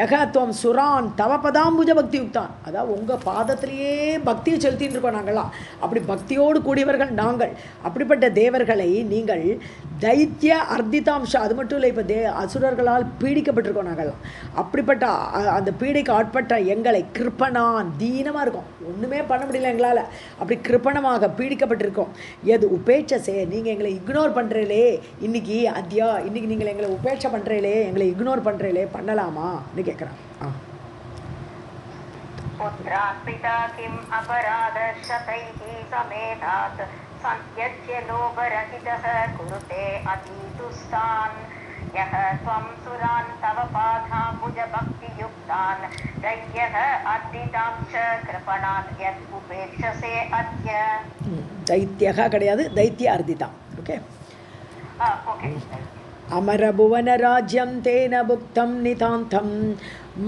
[SPEAKER 1] யகத்துவம் சுரான் தவ பதாம்புஜ பக்தி யுக்தான், அதாவது உங்கள் பாதத்திலேயே பக்தியை செலுத்தின்னு இருக்கோம் நாங்களாம். அப்படி பக்தியோடு கூடியவர்கள் நாங்கள். அப்படிப்பட்ட தேவர்களை நீங்கள் தைத்திய அர்த்திதாம்ஷா, அது மட்டும் இல்லை, இப்போ அசுரர்களால் பீடிக்கப்பட்டிருக்கோம் நாங்கள்லாம். அப்படிப்பட்ட அந்த பீடைக்கு ஆட்பட்ட எங்களை கிருப்பனான், தீனமாக இருக்கும், ஒன்றுமே பண்ண முடியல எங்களால். அப்படி கிருப்பணமாக பீடிக்கப்பட்டிருக்கோம். எது உபேட்சசே, நீங்கள் எங்களை இக்னோர் பண்ணுறீங்களே இன்னைக்கு, அத்யா இன்னைக்கு நீங்கள் எங்களை உபேட்சை பண்ணுறீங்களே, எங்களை இக்னோர் பண்ணுறீங்களே, பண்ணலாமான்னு கேட்குறான்.
[SPEAKER 2] पुत्रान् पिता किम् अपराधशतैः समेतात् संत्यज्य लोभरहितः कुरुते अतिदुस्तान् यः त्वं सुरान् तव पादाम्बुजभक्तियुक्तान् दैत्यः अर्दितांश्च कृपणान् यत् उपेक्षसे अद्य.
[SPEAKER 1] दैत्यः கிடையாது, दैत्य अर्दिताम्. Okay
[SPEAKER 2] okay.
[SPEAKER 1] अमरभुवनराज्यं तेन भुक्तं नितान्तं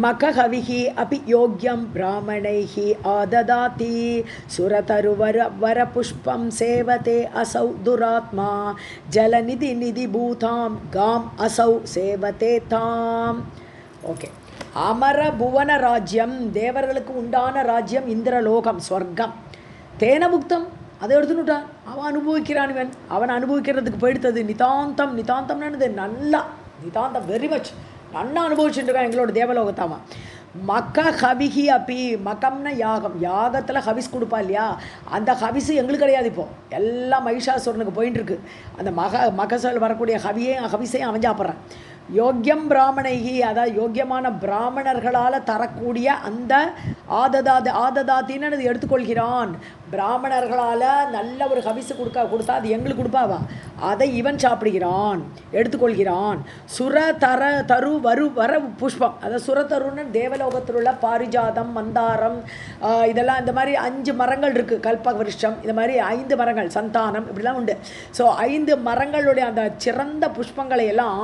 [SPEAKER 1] मखहविः अपि योग्यं ब्राह्मणैः आददाति सुरतरुवरपुष्पं सेवते असौ दुरात्मा जलनिधिनिधिभूतां गाम् असौ सेवते ताम्. ஓகே, அமரபுவன ராஜ்யம், தேவர்களுக்கு உண்டான ராஜ்யம், இந்திரலோகம், ஸ்வர்க்கம். தேன புக்தம், அதை எடுத்துனுட்டான். அவன் அனுபவிக்கிறான், அவன் அனுபவிக்கிறதுக்கு போயிடுத்தது. நிதாந்தம்னு நல்லா, நிதாந்தம் வெரி மச் நல்லா அனுபவிச்சுட்டு இருக்கான் எங்களோட தேவலோகத்தாமா. மக்க ஹவிஹி அப்பி மகம்னா யாகம், யாகத்தில் ஹவிஸ் கொடுப்பா இல்லையா, அந்த ஹவிஸு எங்களுக்கு கிடையாது. இப்போது எல்லாம் மகிஷாசுரனுக்கு போயின்னு இருக்கு. அந்த மகசல் வரக்கூடிய ஹவிஸையும் அவன் சாப்பிட்றான். யோக்கியம் பிராமணைகி, அதாவது யோக்கியமான பிராமணர்களால் தரக்கூடிய அந்த ஆததாத்தின்னு அது எடுத்துக்கொள்கிறான். பிராமணர்களால் நல்ல ஒரு ஹவிஸு கொடுத்தா அது எங்களுக்கு கொடுப்பாவா, அதை இவன் சாப்பிடுகிறான், எடுத்துக்கொள்கிறான். தரு வர புஷ்பம், அதாவது சுரதருன்னு தேவலோகத்தில் உள்ள பாரிஜாதம், மந்தாரம், இதெல்லாம் இந்த மாதிரி 5 மரங்கள் இருக்குது. கல்பவருஷம், இந்த மாதிரி 5 மரங்கள், சந்தானம், இப்படிலாம் உண்டு. ஸோ 5 மரங்களுடைய அந்த சிறந்த புஷ்பங்களை எல்லாம்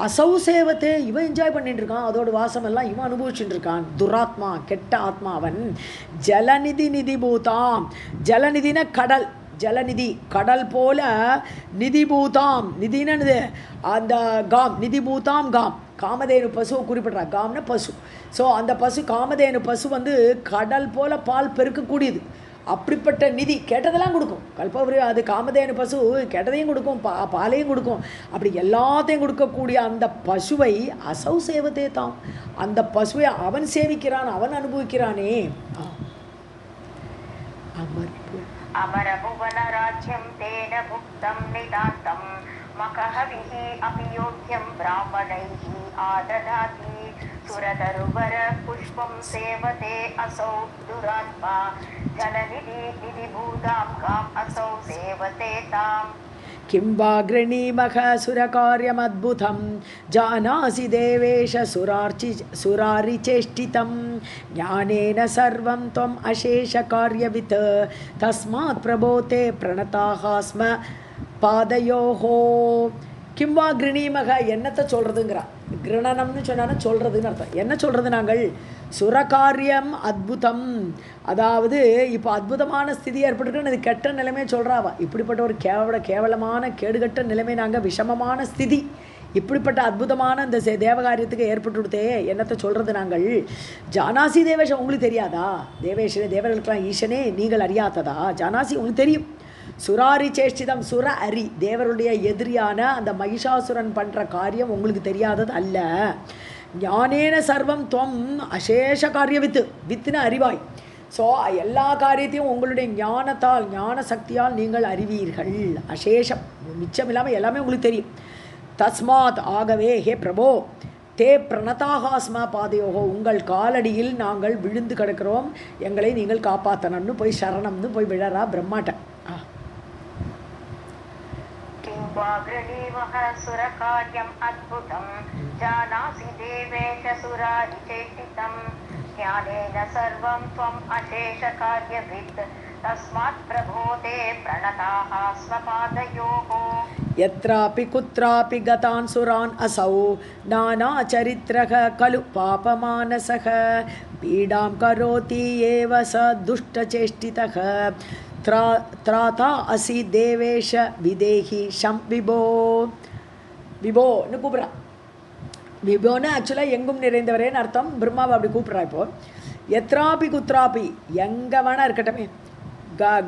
[SPEAKER 1] அசௌசேவத்தை இவன் என்ஜாய் பண்ணிட்டு இருக்கான். அதோட வாசமெல்லாம் இவன் அனுபவிச்சுட்டு இருக்கான். துராத்மா, கெட்ட ஆத்மா அவன். ஜலநிதி பூதாம், ஜலநிதின கடல், ஜலநிதி கடல் போல, நிதிபூதாம், நிதினது அந்த காம், நிதிபூதாம் காம், காமதேனு பசுவை குறிப்பிட்றான். காம்னா பசு. ஸோ அந்த பசு, காமதேனு பசு கடல் போல பால் பெருக்கக்கூடியது. அப்படிப்பட்ட நிதி கேட்டதெல்லாம் கொடுக்கும். கல்பவரி அது காமதேனு பசு கேட்டதையும் கொடுக்கும், பாலையும் கொடுக்கும். அப்படி எல்லாத்தையும் கொடுக்கக்கூடிய அந்த பசுவை அசௌ சேவத்தே தாம், அந்த பசுவை அவன் சேவிக்கிறான், அவன் அனுபவிக்கிறானே.
[SPEAKER 2] அமரபுவன ராஜ்யம் தேன புக்தம் நிதாந்தம் மகஹவிஹி அபியோக்யம் பிராமணைஹி ஆததாதி சுரதருவர புஷ்பம் சேவதே அசௌ துராத்மா ஜலநிதி பூதாம் காம் அசௌ சேவதே தாம்.
[SPEAKER 1] किं वा गृणीमः सुरकार्यमद्भुतं जानासि देवेश सुरारिचेष्टितं ज्ञानेन सर्वं त्वम् अशेषकार्यवित् तस्मात् प्रभो ते प्रणताः स्म पादयोः. கிம்வா கிருணீமக, என்னத்தை சொல்கிறதுங்கிறா. கிருணனம்னு சொன்னாலும் சொல்கிறதுன்னு அர்த்தம். என்ன சொல்கிறது நாங்கள்? சுரகாரியம் அத்புதம், அதாவது இப்போ அற்புதமான ஸ்திதி ஏற்பட்டுருக்குன்னு அது கெட்ட நிலைமையை சொல்கிறாவா. இப்படிப்பட்ட ஒரு கேவலமான கேடுகட்ட நிலைமை, நாங்கள் விஷமமான ஸ்திதி, இப்படிப்பட்ட அற்புதமான இந்த தேவகாரியத்துக்கு ஏற்பட்டுடுத்தே, என்னத்தை சொல்கிறது நாங்கள்? ஜானாசி தேவேஷம், உங்களுக்கு தெரியாதா? தேவேஷனே, தேவர்களுக்கெல்லாம் ஈசனே, நீங்கள் அறியாததா? ஜானாசி, உங்களுக்கு தெரியும். சுராரி சேஷ்டிதம், சுர அரி, தேவருடைய எதிரியான அந்த மகிஷாசுரன் பண்ணுற காரியம் உங்களுக்கு தெரியாதது அல்ல. ஞானேன சர்வம் துவம் அசேஷ காரிய வித்துன்னு அறிவாய். ஸோ எல்லா காரியத்தையும் உங்களுடைய ஞானத்தால், ஞான சக்தியால் நீங்கள் அறிவீர்கள். அசேஷம், மிச்சம் இல்லாமல் எல்லாமே உங்களுக்கு தெரியும். தஸ்மாத், ஆகவே, ஹே பிரபோ, தே பிரணதாகாஸ்மா பாதையோகோ, உங்கள் காலடியில் நாங்கள் விழுந்து கிடக்கிறோம், எங்களை நீங்கள் காப்பாற்றணும்னு போய் சரணம்னு போய் விழறா பிரம்மாட்ட.
[SPEAKER 2] சுரகார்யம் அத்புதம் ஜானாசி தேவேஷ சுராரிச்சேஷ்டிதம் ஞானேன சர்வம் த்வம் அசேஷ கார்யவித் தஸ்மாத் பிரபோ தே பிரணதாः ஸ்ம பாதயோः.
[SPEAKER 1] यत्रापि कुत्रापि गतान् सुरान् असौ नानाचरित्रः खलु पापमानसः पीडां करोति एव स दुष्टचेष्टितः त्राता असि देवेश विदेहि शं विभो. விபோன்னு கூப்பிட்றான். விபோன்னு ஆக்சுவலாக எங்கும் நிறைந்தவரேன்னு அர்த்தம். பிரம்மாவை அப்படி கூப்பிட்றா. இப்போது எத்ராபி குத்ராபி, எங்கே வேணா இருக்கட்டுமே,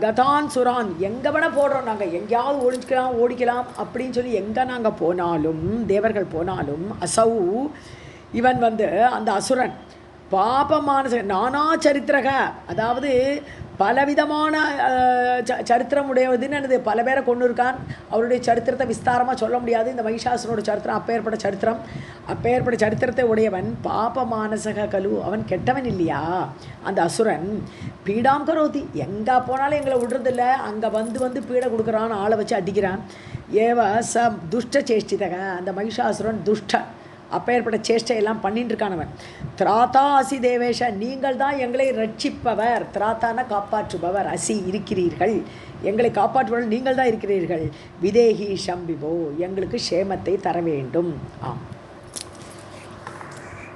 [SPEAKER 1] கதான் சுரான், எங்கே வேணால் போடுறோம் நாங்கள், எங்கேயாவது ஓடிக்கலாம் அப்படின்னு சொல்லி எங்கே நாங்கள் போனாலும், தேவர்கள் போனாலும், அசௌ, இவன் அந்த அசுரன் பாபமான நானா சரித்திரக, அதாவது பலவிதமான சரித்திரம் உடையதுன்னு பல பேரை கொண்டு இருக்கான். அவருடைய சரித்திரத்தை விஸ்தாரமாக சொல்ல முடியாது. இந்த மகிஷாசுரனோட சரித்திரம் அப்பேற்பட்ட சரித்திரத்தை உடையவன். பாப மானசக கலு, அவன் கெட்டவன் இல்லையா அந்த அசுரன். பீடாம் கரோதி, எங்கே போனாலும் எங்களை விடுறதில்ல, அங்கே வந்து பீடை கொடுக்குறான், ஆளை வச்சு அடிக்கிறான். ஏவ ச துஷ்ட சேஷ்டிதக, அந்த மகிஷாசுரன் துஷ்ட, அப்பேற்பட்ட சேஷ்டையெல்லாம் பண்ணிட்டு இருக்கானவன். திராத்தா அசி தேவேஷ, நீங்கள் தான் எங்களை ரட்சிப்பவர். திராத்தான காப்பாற்றுபவர், அசி இருக்கிறீர்கள், எங்களை காப்பாற்றுபவர் நீங்கள் தான் இருக்கிறீர்கள். விதேகி ஷம்பிபோ, எங்களுக்கு க்ஷேமத்தை தர வேண்டும். ஆம்.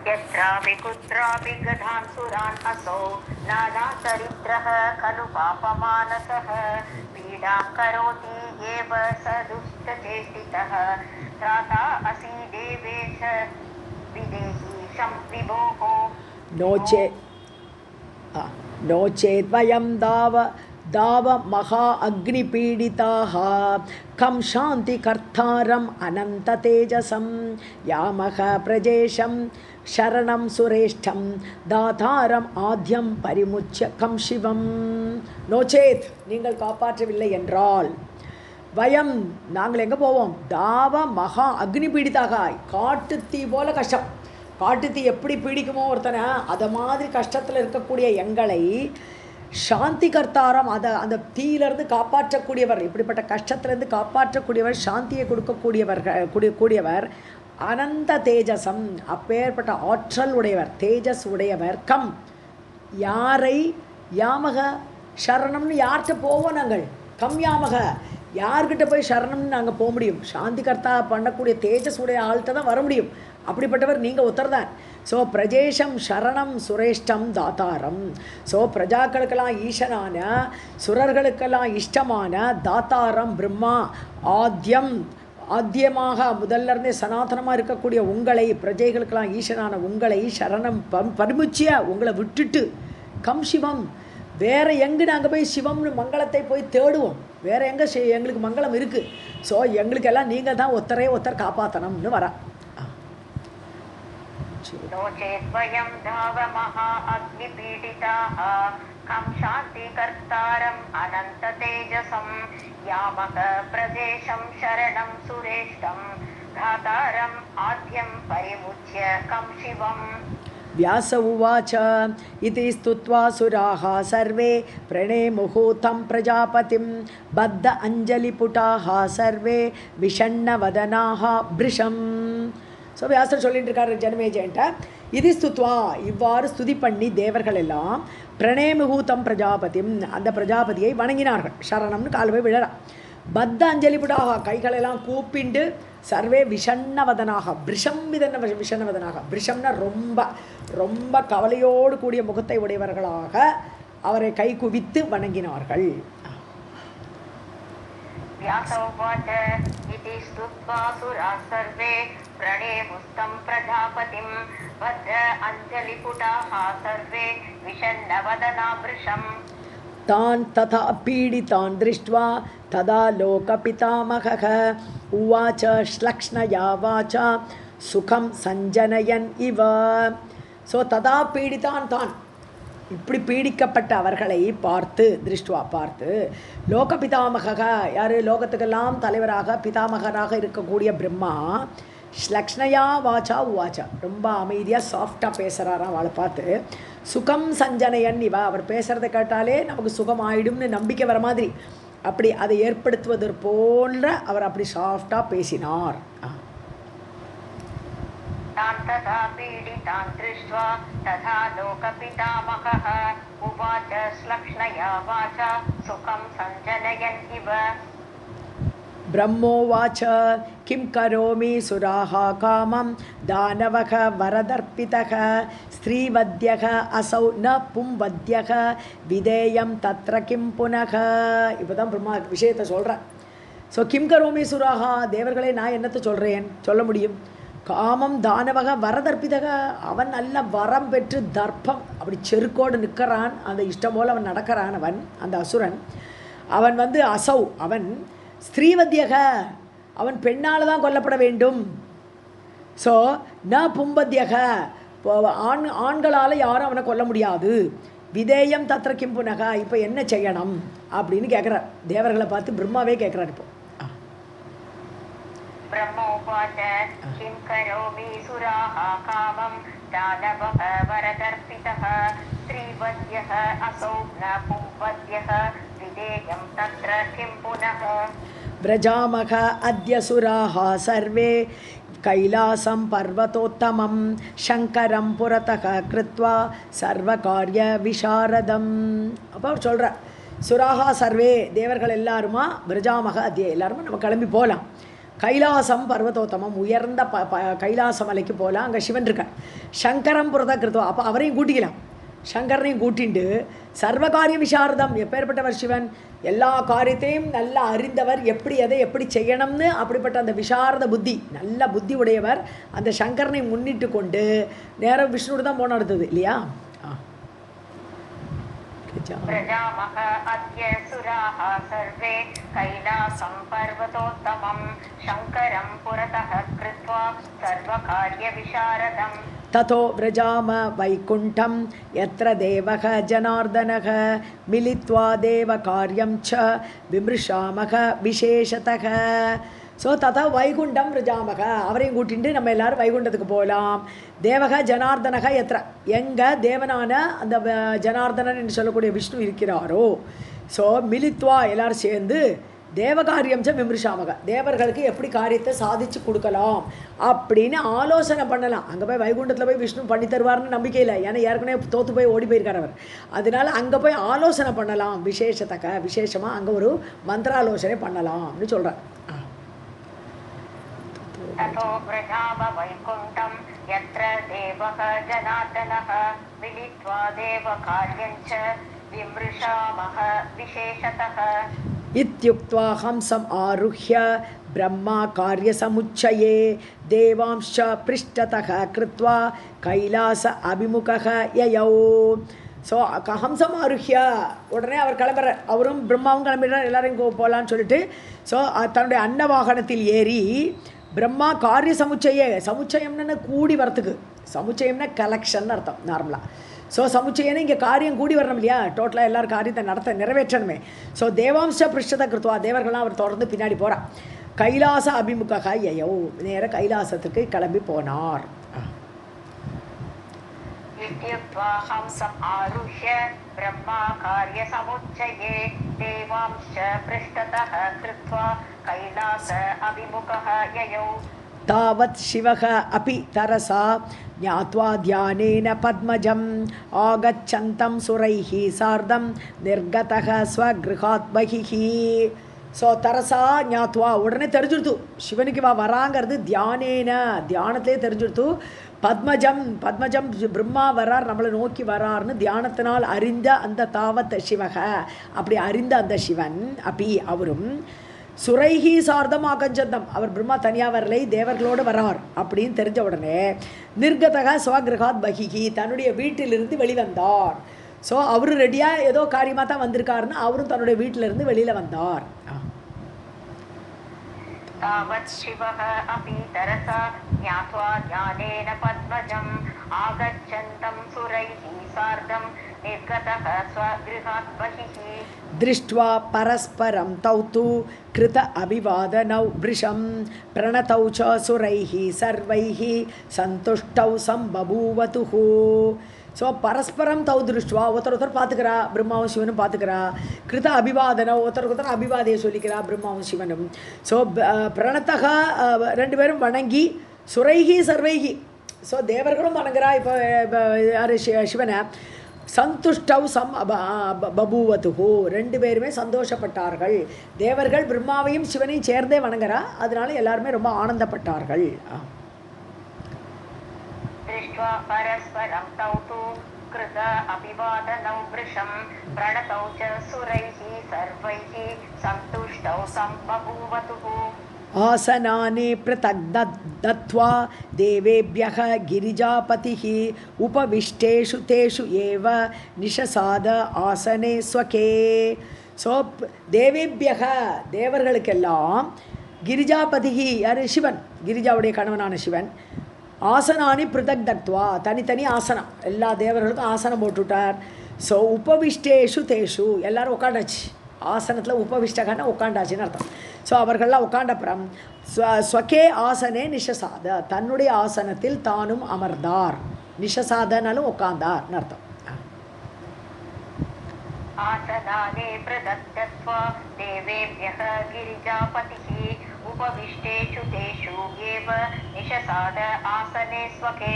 [SPEAKER 2] यत्रापि कुत्रापि गधान् सुरान् असौ नाना चरित्रः खलु पापमानसः पीडां करोति एव स दुष्टचेष्टितः त्राता असि देवेश विदेहि शं विभोः.
[SPEAKER 1] नो चेत् वयं தாவ மகா அக்னி பீடிதாக கம் சாந்தி கர்த்தாரம் அனந்த தேஜசம் யாமக பிரஜேஷம் சரணம் சுரேஷ்டம் தாதாரம் ஆத்யம் பரிமுச்ச கம் சிவம். நோச்சேத் நீங்கள் காப்பாற்றவில்லை என்றால் வயம் நாங்கள் எங்கே போவோம்? தாவ மகா அக்னி பீடிதாக காட்டு தீ போல கஷ்டம். காட்டு தீ எப்படி பீடிக்குமோ ஒருத்தனை அதை மாதிரி கஷ்டத்தில் இருக்கக்கூடிய எங்களை சாந்தி கர்த்தாரம் அந்த தீயிலிருந்து காப்பாற்றக்கூடியவர், இப்படிப்பட்ட கஷ்டத்திலேருந்து காப்பாற்றக்கூடியவர், சாந்தியை கூடியவர் அனந்த தேஜசம் அப்பேற்பட்ட ஆற்றல் உடையவர், தேஜஸ் உடையவர். கம் யாரை யாமக சரணம்னு யார்கிட்ட போவோம் நாங்கள்? கம் யாமக யார்கிட்ட போய் சரணம்னு நாங்கள் போக முடியும்? சாந்தி கர்த்தா பண்ணக்கூடிய தேஜஸ் உடைய ஆள்கிட்ட தான் வர முடியும். அப்படிப்பட்டவர் நீங்கள் உத்தரதான். ஸோ பிரஜேஷம் சரணம் சுரேஷ்டம் தாத்தாரம். ஸோ பிரஜாக்களுக்கெல்லாம் ஈசனான, சுரர்களுக்கெல்லாம் இஷ்டமான தாத்தாரம் பிரம்மா ஆத்தியமாக முதல்ல இருந்தே சனாதனமாக இருக்கக்கூடிய உங்களை, பிரஜைகளுக்கெல்லாம் ஈசனான உங்களை சரணம் பரிமுச்சிய உங்களை விட்டுட்டு கம் சிவம் வேறு எங்கே நாங்கள் போய் சிவம்னு மங்களத்தை போய் தேடுவோம்? வேறு எங்கே எங்களுக்கு மங்களம் இருக்குது? ஸோ எங்களுக்கெல்லாம் நீங்கள் தான் ஒருத்தர் காப்பாற்றணும்னு வரா.
[SPEAKER 2] नोचेद्वयं धावमः अग्निपीडिताः कं शान्तिकर्तारम् अनन्ततेजसं यामक प्रदेशं शरणं सुरेष्ठं धातारम् आद्यं परिमुच्य कं शिवम्.
[SPEAKER 1] व्यास उवाच इति स्तुत्वा सुराः सर्वे प्रणेमुः तं प्रजापतिं बद्ध अञ्जलिपुटाः सर्वे विषण्णवदनाः भृशम्. ஸோ வியாசர் சொல்லிட்டு இருக்காரு ஜனமேஜன்ட்ட, இது ஸ்துத்வா இவ்வாறு ஸ்துதி பண்ணி தேவர்கள் எல்லாம் பிரணேமுகூத்தம் பிரஜாபதிம் அந்த பிரஜாபதியை வணங்கினார்கள். சரணம்னு கால் போய் விழறா. பத்த அஞ்சலிபுடாக கைகளெல்லாம் கூப்பிண்டு சர்வே விஷண்ணவதனாக பிரிஷம் விஷண்ணவதனாக, பிரிஷம்னா ரொம்ப ரொம்ப கவலையோடு கூடிய முகத்தை உடையவர்களாக அவரை கை குவித்து வணங்கினார்கள்.
[SPEAKER 2] व्यासोवाच इति स्तुत्वा सुराः सर्वे प्रणेमुस्तं प्रजापतिं भद्र अञ्जलिपुटाः सर्वे विषण्णवदना भृशम्.
[SPEAKER 1] तान् तथा पीडितान् दृष्ट्वा तदा लोकपितामहः उवाच श्लक्ष्णया वाचा सुखं सञ्जनयन् इव. ஸோ ததா பீடித்தான் தான் இப்படி பீடிக்கப்பட்ட அவர்களை பார்த்து திருஷ்டுவா பார்த்து லோக பிதாமக யார் லோகத்துக்கெல்லாம் தலைவராக பிதாமகராக இருக்கக்கூடிய பிரம்மா ஸ்லக்ஷ்ணயா வாச்சா உவாச்சா ரொம்ப அமைதியாக சாஃப்டாக பேசுகிறாராம் அவளை பார்த்து. சுகம் சஞ்சனையன் இவ அவர் பேசுகிறத கேட்டாலே நமக்கு சுகம் ஆயிடும்னு நம்பிக்கை வர மாதிரி அப்படி அதை ஏற்படுத்துவதற்கு போன்ற அவர் அப்படி சாஃப்டாக பேசினார்.
[SPEAKER 2] तान् तथा पीडितान् दृष्ट्वा तथा लोकपितामहः उवाच श्लक्ष्णया वाचा सुखं सञ्जनयन् इव.
[SPEAKER 1] ब्रह्मोवाच किं करोमि सुराः कामं दानवः वरदर्पितः स्त्रीवद्यः असौ न पुंवद्यः विधेयं तत्र किं पुनः. இப்போ தான் பிரம்மா விஷயத்தை சொல்கிறேன். ஸோ கிம் கரோமி சுராஹா தேவர்களே நான் என்னத்தை சொல்ல முடியும்? காமம் தானவக வரதர்ப்பிதக அவன் நல்ல வரம் பெற்று தர்ப்பம் அப்படி செருக்கோடு நிற்கிறான். அந்த இஷ்டம் போல் அவன் நடக்கிறான். அவன் அந்த அசுரன் அவன் அசௌ அவன் ஸ்திரீவத்தியக அவன் பெண்ணால் தான் கொல்லப்பட வேண்டும். ஸோ ந பும்பத்தியக ஆண்களால் யாரும் அவனை கொல்ல முடியாது. விதேயம் தத்திர கிம் புனக இப்போ என்ன செய்யணும் அப்படின்னு கேட்குறார். தேவர்களை பார்த்து பிரம்மாவே கேட்குறார். இப்போ
[SPEAKER 2] ब्रह्मोवाच किं करोमि सुराः कामं दानवः वरदर्पितः स्त्रीवद्यः असौ न पुंवद्यः विधेयं तत्र किं पुनः.
[SPEAKER 1] व्रजामः अद्य सुराः सर्वे कैलासं पर्वतोत्तमं शङ्करं पुरतः कृत्वा सर्वकार्यविशारदम्. அப்போ அவர் சொல்கிறார், சுராஹா சர்வே தேவர்கள் எல்லாருமா விரஜாமக அத்திய எல்லாருமா நம்ம கிளம்பி போகலாம். கைலாசம் பர்வதோத்தமம் உயர்ந்த கைலாச மலைக்கு போகலாம். அங்கே சிவன் இருக்கார். சங்கரம் புரத கிருத்துவா அப்போ அவரையும் கூட்டிக்கலாம். சங்கரனையும் கூட்டிண்டு சர்வகாரிய விசாரதம் எப்பேற்பட்டவர் சிவன் எல்லா காரியத்தையும் நல்லா அறிந்தவர், எப்படி எதை எப்படி செய்யணும்னு அப்படிப்பட்ட அந்த விசாரத புத்தி நல்ல புத்தி உடையவர். அந்த சங்கரனை முன்னிட்டு கொண்டு நேரம் விஷ்ணுவோடு தான் போன அடுத்தது இல்லையா?
[SPEAKER 2] प्रजामः अद्य सुराः सर्वे कैलासं पर्वतोत्तमं शङ्करं पुरतः कृत्वा सर्वकार्यविशारदम्
[SPEAKER 1] ततो व्रजाम वैकुण्ठं यत्र देवः जनार्दनः मिलित्वा देवकार्यं च विमृशामः विशेषतः ஸோ ததா வைகுண்டம் விரஜாமக அவரையும் கூட்டிட்டு நம்ம எல்லோரும் வைகுண்டத்துக்கு போகலாம். தேவக ஜனார்தனக எத்திர எங்கே தேவனான அந்த ஜனார்தனன் என்று சொல்லக்கூடிய விஷ்ணு இருக்கிறாரோ ஸோ மிலித்வா எல்லோரும் சேர்ந்து தேவகாரியம் ச விமர்சாமக தேவர்களுக்கு எப்படி காரியத்தை சாதிச்சு கொடுக்கலாம் அப்படின்னு ஆலோசனை பண்ணலாம். அங்கே போய் வைகுண்டத்தில் போய் விஷ்ணு பண்ணி தருவார்னு நம்பிக்கை இல்லை, ஏன்னா ஏற்கனவே தோற்று போய் ஓடி போயிருக்கார் அவர். அதனால அங்கே போய் ஆலோசனை பண்ணலாம், விசேஷமாக அங்கே ஒரு மந்திராலோசனை பண்ணலாம்னு சொல்கிறார்.
[SPEAKER 2] ततो व्रजाम वैकुण्ठं यत्र देवः जनार्दनः मिलित्वा देवकार्यं च विमृशामः विशेषतः
[SPEAKER 1] इत्युक्त्वा हंसम् आरुह्य ब्रह्मा कार्यसमुच्चये देवांश्च पृष्ठतः कृत्वा कैलास अभिमुखः ययौ. ஸோ ஹம்சம் ஆருஹ்ய உடனே அவர் கிளம்புறார், அவரும் பிரம்மாவும் கிளம்பிடுறார், எல்லாரையும் போகலான்னு சொல்லிட்டு. ஸோ தன்னுடைய அன்ன வாகனத்தில் ஏறி பிரம்மா காரிய சமுச்சயம்னு கூடி வரத்துக்கு, சமுச்சயம்னா கலெக்ஷன் அர்த்தம் நார்மலாக. ஸோ சமுச்சயம்னா இங்கே காரியம் கூடி வரணும் இல்லையா, டோட்டலாக எல்லோரும் காரியத்தை நிறைவேற்றணுமே. ஸோ தேவாம்ச பிருஷ்டத கிருத்வா தேவர்கள்லாம் அவர் தொடர்ந்து பின்னாடி போகிறார். கைலாச அபிமுக யயோ நேர கைலாசத்துக்கு கிளம்பி போனார்.
[SPEAKER 2] इत्युक्त्वा हंसम् आरुह्य ब्रह्मा कार्यसमुच्चये देवांश्च पृष्ठतः कृत्वा कैलास अभिमुखः ययौ.
[SPEAKER 1] तावत् शिवः अपि तरसा ज्ञात्वा ध्यानेन पद्मजम् आगच्छन्तं सुरैः सार्धं निर्गतः स्वगृहात् बहिः. ஸோ தரசா ஞாத்வா உடனே தெரிஞ்சுடுத்து சிவனுக்கு வராங்கிறது தியானத்திலே தெரிஞ்சுடுத்து. பத்மஜம் பிரம்மா வரார், நம்மளை நோக்கி வரார்னு தியானத்தினால் அறிந்த அந்த தாவத் சிவக அப்படி அறிந்த அந்த சிவன் அப்பி அவரும் சுரைஹி சார்தம் ஆகஞ்சந்தம் அவர் பிரம்மா தனியாக வரலை தேவர்களோடு வரார் அப்படின்னு தெரிஞ்ச உடனே நிர்கதக ஸ்வகிரகாத் பகிஹி தன்னுடைய வீட்டிலிருந்து வெளிவந்தார். ஸோ அவர் ரெடியாக ஏதோ காரியமாக தான் வந்திருக்காருன்னு அவரும் தன்னுடைய வீட்டிலிருந்து வெளியில் வந்தார்.
[SPEAKER 2] तावत् शिवः अपि तरसा ज्ञात्वा ज्ञानेन पद्मजम् आगच्छन्तं सुरैः सार्धं निर्गतः स्वगृहात् बहिः.
[SPEAKER 1] दृष्ट्वा परस्परं तौ तु कृत अभिवादनौ वृषं प्रणतौ च सुरैः सर्वैः सन्तुष्टौ सम्बभूवतुः. ஸோ பரஸ்பரம் தௌ திருஷ்டுவா ஒருத்தர் பார்த்துக்கிறா, பிரம்மாவும் சிவனும் பார்த்துக்கிறா. கிருத அபிவாதனம் ஒருத்தர் அபிவாதையை சொல்லிக்கிறா பிரம்மாவும் சிவனும். ஸோ பிரணத்தக ரெண்டு பேரும் வணங்கி சுரைகி சர்வைகி ஸோ தேவர்களும் வணங்குறா. இப்போ யார் சிவனை சந்துஷ்டவ் பபூவத்துஹு ரெண்டு பேருமே சந்தோஷப்பட்டார்கள். தேவர்கள் பிரம்மாவையும் சிவனையும் சேர்ந்தே வணங்குறா, அதனால எல்லாருமே ரொம்ப ஆனந்தப்பட்டார்கள்.
[SPEAKER 2] दृष्ट्वा परस्परं तौ तु कृत अभिवादनौ वृषं प्रणतौ च सुरैः सर्वैः सन्तुष्टौ सम्बभूवतुः.
[SPEAKER 1] आसनानि पृथक् दत्त्वा देवेभ्यः गिरिजापतिः उपविष्टेषु तेषु एव निशसाद आसने स्वके. ஸோ தேவேபியக தேவர்களுக்கெல்லாம் கிரிஜாபதிகி யார் சிவன், கிரிஜாவுடைய கணவனான சிவன் ஆசனானி பிருதக் தக்த்வா தனித்தனி ஆசனம் எல்லா தேவர்களுக்கும் ஆசனம் போட்டுவிட்டார். ஸோ உபவிஷ்டேஷு தேஷு எல்லோரும் உட்காண்டாச்சு. ஆசனத்தில் உபவிஷ்டகன்னா உட்காண்டாச்சின்னு அர்த்தம். ஸோ அவர்கள்லாம் உட்காண்டப்புறம் ஸ்வகே ஆசனே நிஷசாத தன்னுடைய ஆசனத்தில் தானும் அமர்ந்தார். நிஷசாதனாலும் உட்கார்ந்தார்னு அர்த்தம்.
[SPEAKER 2] आसनानि प्रदत्त्वा देवेभ्यः गिरिजापतिः उपविष्टेषु तेषु एव निशसाद आसने स्वके.